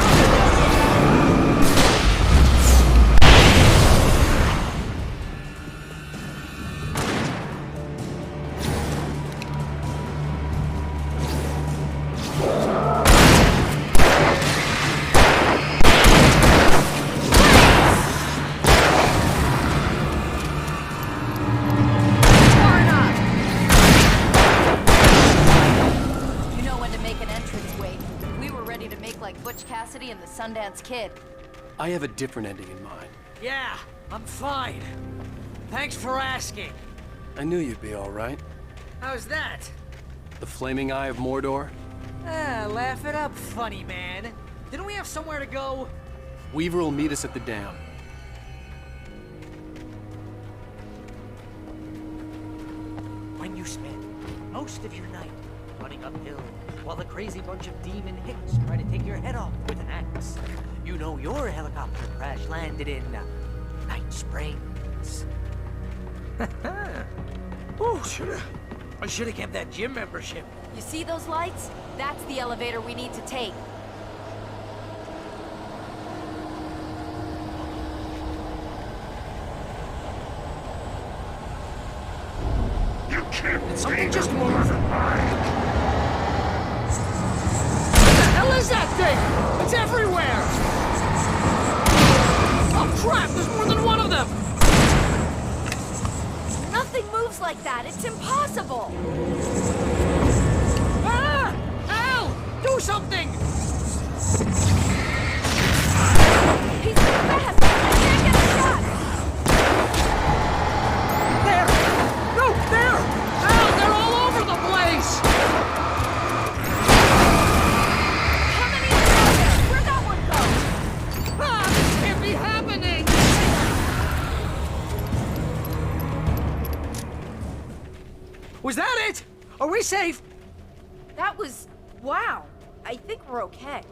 And the Sundance Kid. I have a different ending in mind. Yeah, I'm fine. Thanks for asking. I knew you'd be all right. How's that? The flaming eye of Mordor? Laugh it up, funny man. Didn't we have somewhere to go? Weaver will meet us at the dam. When you spend most of your night running uphill while the crazy bunch of demon hicks try to take your head off with an axe, you know your helicopter crash landed in Night Springs. Oh, I should have kept that gym membership. You see those lights? That's the elevator we need to take. You can't. Did something just move? What the hell is that thing? It's everywhere! Oh crap, there's more than one of them! Nothing moves like that, it's impossible! Ah! Al! Do something! He's too fast! I can't get a shot! There! No, there! Al, they're all over the place! How many are there? Where'd that one go? Ah, this can't be happening! Was that it? Are we safe? That was... wow. I think we're okay.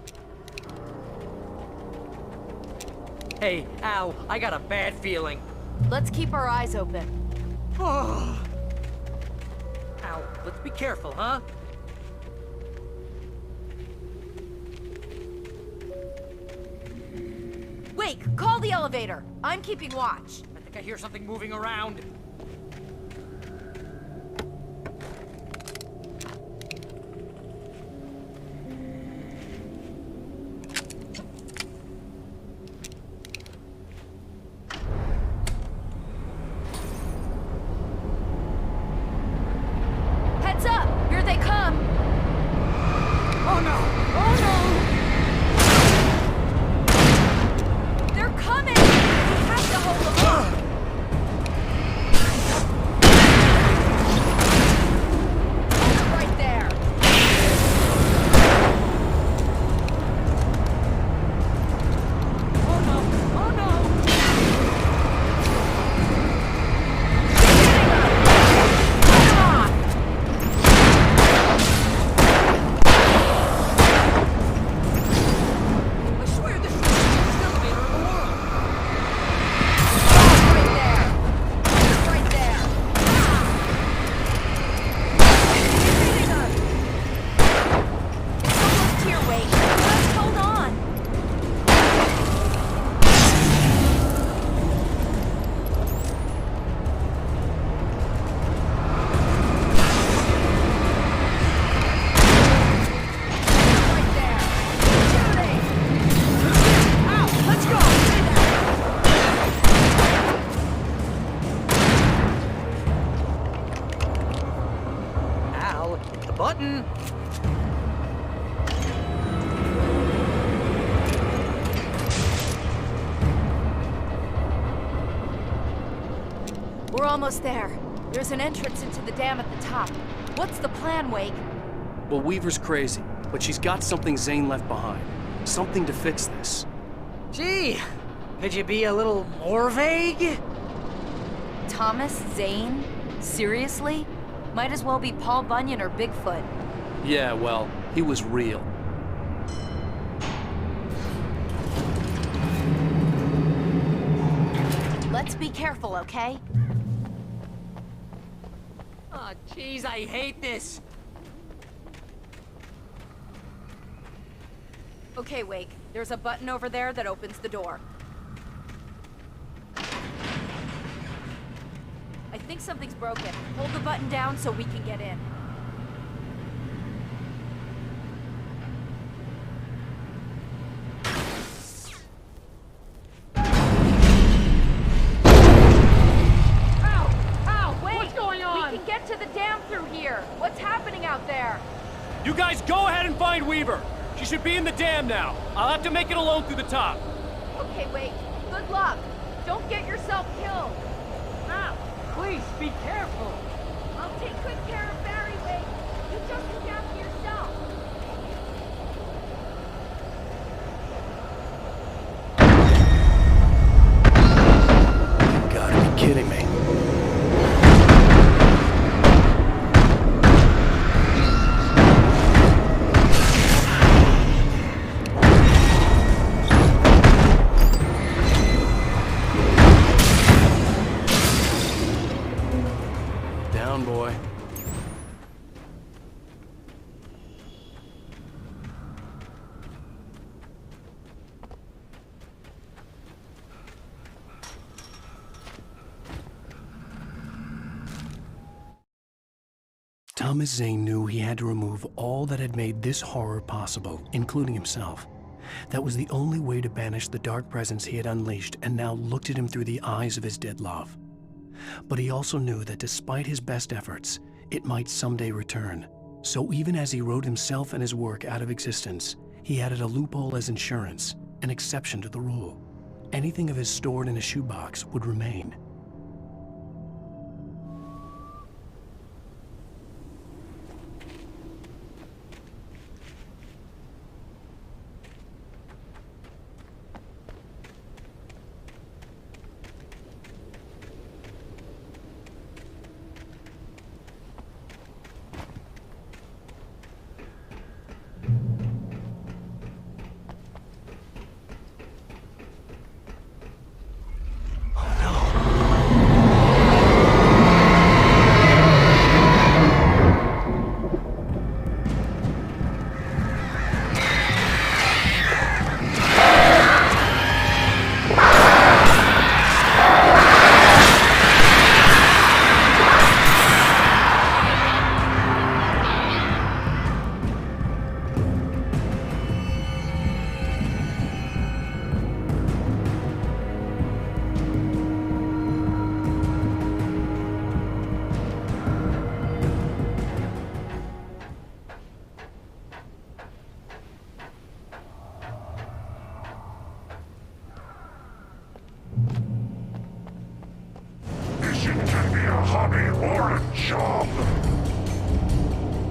Hey, Al, I got a bad feeling. Let's keep our eyes open. Oh. Al, let's be careful, huh? Wake, call the elevator. I'm keeping watch. I think I hear something moving around. Heads up! Here they come! Oh no! Oh no! They're coming! We have to hold them off! Hold it right there! Oh no! Oh no! Come on! I swear this is the slowest elevator in the world! Right there! Right there! It's hitting us! It's almost here, Wake. Just hold on! Right there! Shooting! Ow! Let's go! Al, hit the button! We're almost there. There's an entrance into the dam at the top. What's the plan, Wake? Well, Weaver's crazy, but she's got something Zane left behind. Something to fix this. Gee, could you be a little more vague? Thomas Zane? Seriously? Might as well be Paul Bunyan or Bigfoot. Yeah, well, he was real. Let's be careful, okay? Oh, jeez, I hate this. Okay, Wake. There's a button over there that opens the door. I think something's broken. Hold the button down so we can get in. What's happening out there? You guys go ahead and find Weaver. She should be in the dam now. I'll have to make it alone through the top. Okay, Wake. Good luck. Don't get yourself killed. Now, please be careful. I'll take good care of Barry, Wake. You just look after yourself. You gotta be kidding me. Boy. Thomas Zane knew he had to remove all that had made this horror possible, including himself. That was the only way to banish the dark presence he had unleashed and now looked at him through the eyes of his dead love. But he also knew that despite his best efforts, it might someday return. So even as he wrote himself and his work out of existence, he added a loophole as insurance, an exception to the rule. Anything of his stored in a shoebox would remain.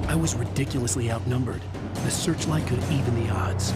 I was ridiculously outnumbered. The searchlight could even the odds.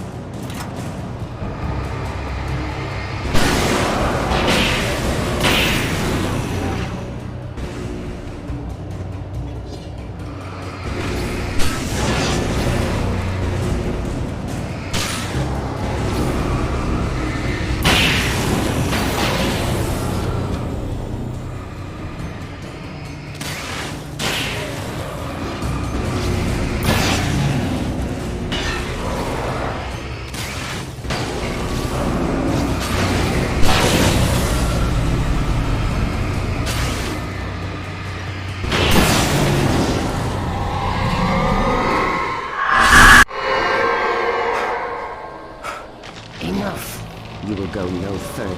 You will go no further.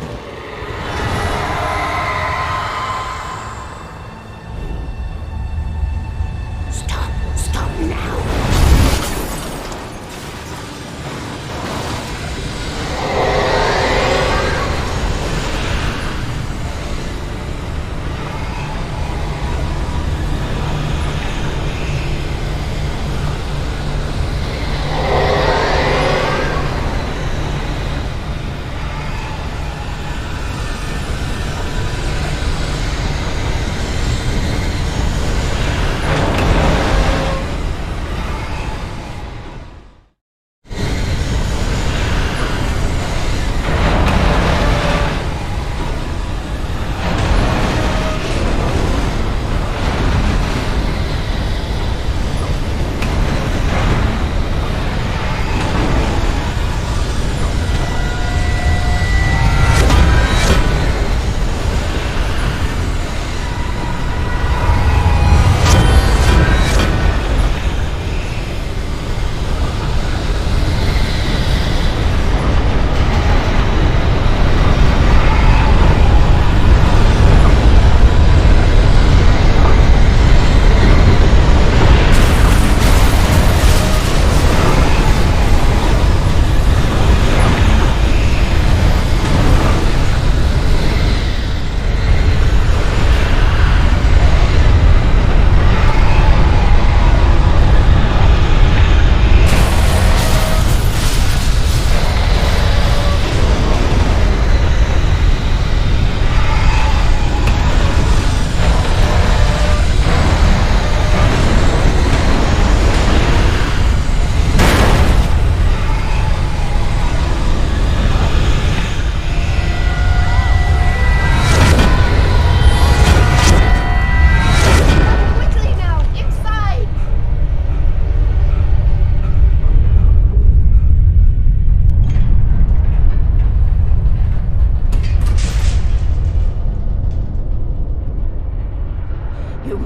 Stop now.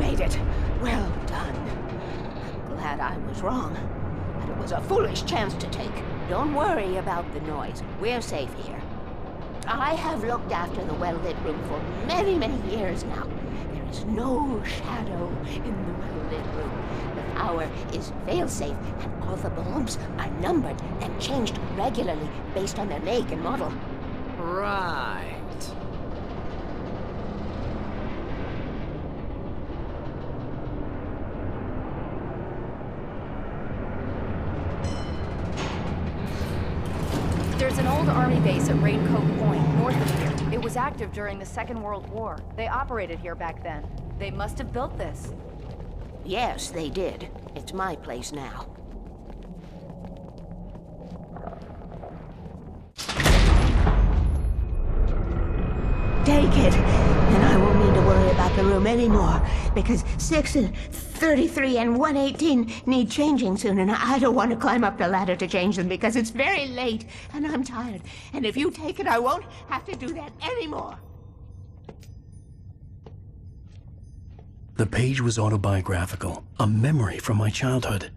made it. Well done. I'm glad I was wrong. But it was a foolish chance to take. Don't worry about the noise. We're safe here. I have looked after the well-lit room for many, many years now. There is no shadow in the well-lit room. The power is fail-safe, and all the bulbs are numbered and changed regularly based on their make and model. Right. There's an old army base at Raincoat Point, north of here. It was active during the Second World War. They operated here back then. They must have built this. Yes, they did. It's my place now. Take it, and I won't need to worry about the room anymore, because 6 and 33 and 118 need changing soon, and I don't want to climb up the ladder to change them because it's very late, and I'm tired. And if you take it, I won't have to do that anymore. The page was autobiographical, a memory from my childhood.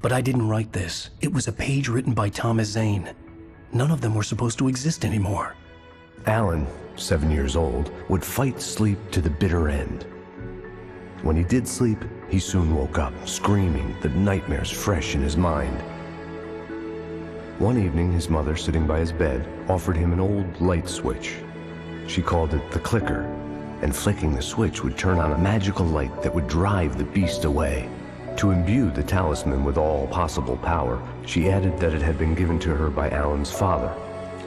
But I didn't write this. It was a page written by Thomas Zane. None of them were supposed to exist anymore. Alan, 7 years old, would fight sleep to the bitter end. When he did sleep, he soon woke up, screaming, the nightmares fresh in his mind. One evening, his mother, sitting by his bed, offered him an old light switch. She called it the clicker, and flicking the switch would turn on a magical light that would drive the beast away. To imbue the talisman with all possible power, she added that it had been given to her by Alan's father.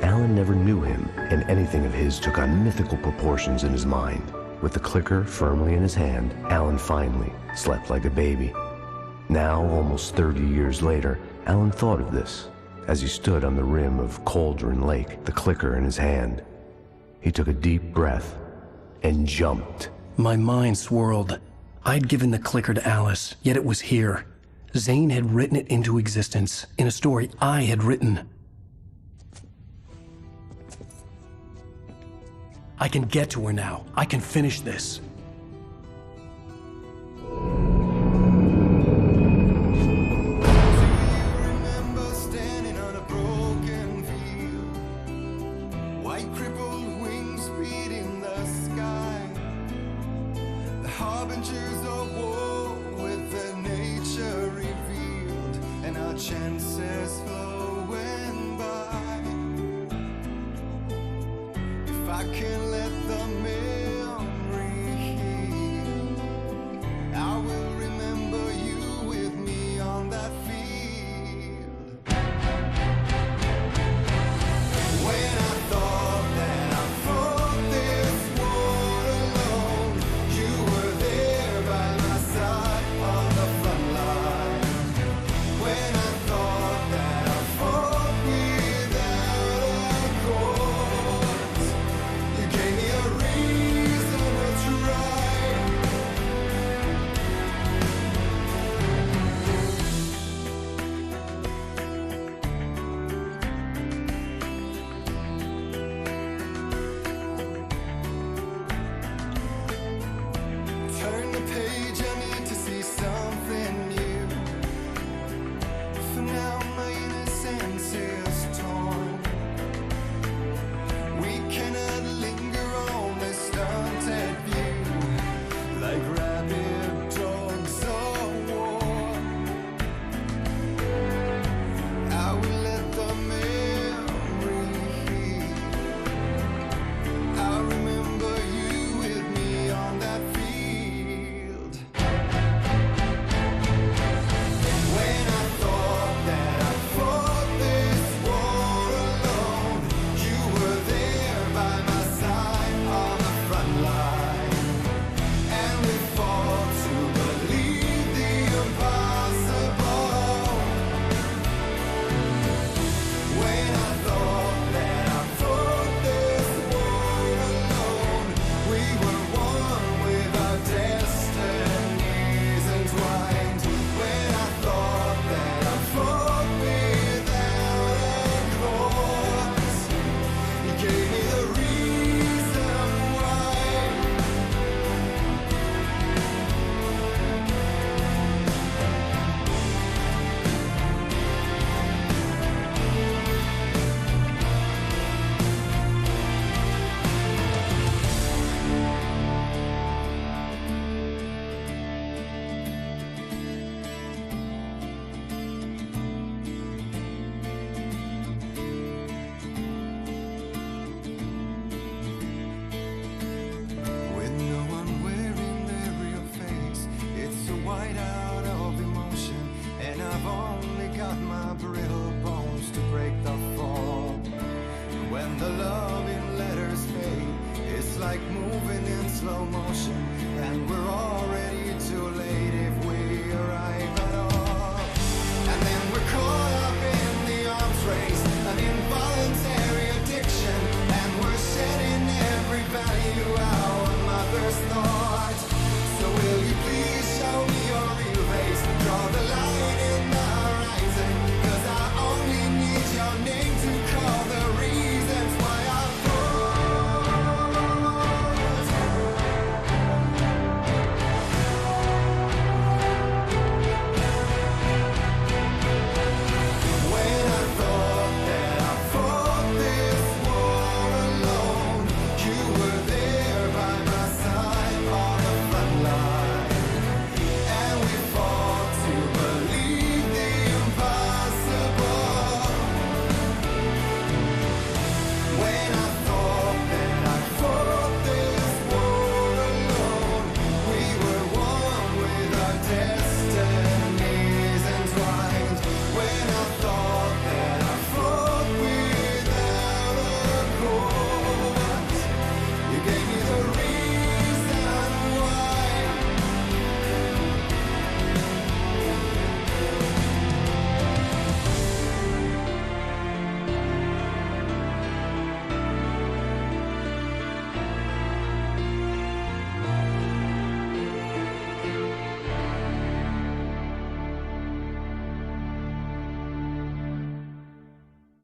Alan never knew him, and anything of his took on mythical proportions in his mind. With the clicker firmly in his hand, Alan finally slept like a baby. Now, almost 30 years later, Alan thought of this as he stood on the rim of Cauldron Lake, the clicker in his hand. He took a deep breath and jumped. My mind swirled. I'd given the clicker to Alice, yet it was here. Zane had written it into existence in a story I had written. I can get to her now. I can finish this. Chances flowing by. If I can let the memory heal, I will remember you with me on that field. When I thought that I fought this war alone, you were there by my side on the front line. When I thought that I fought without a cause, you gave me a like moving in slow motion, and we're already too late if we arrive at all. And then we're caught up in the arms race, an involuntary addiction, and we're setting every value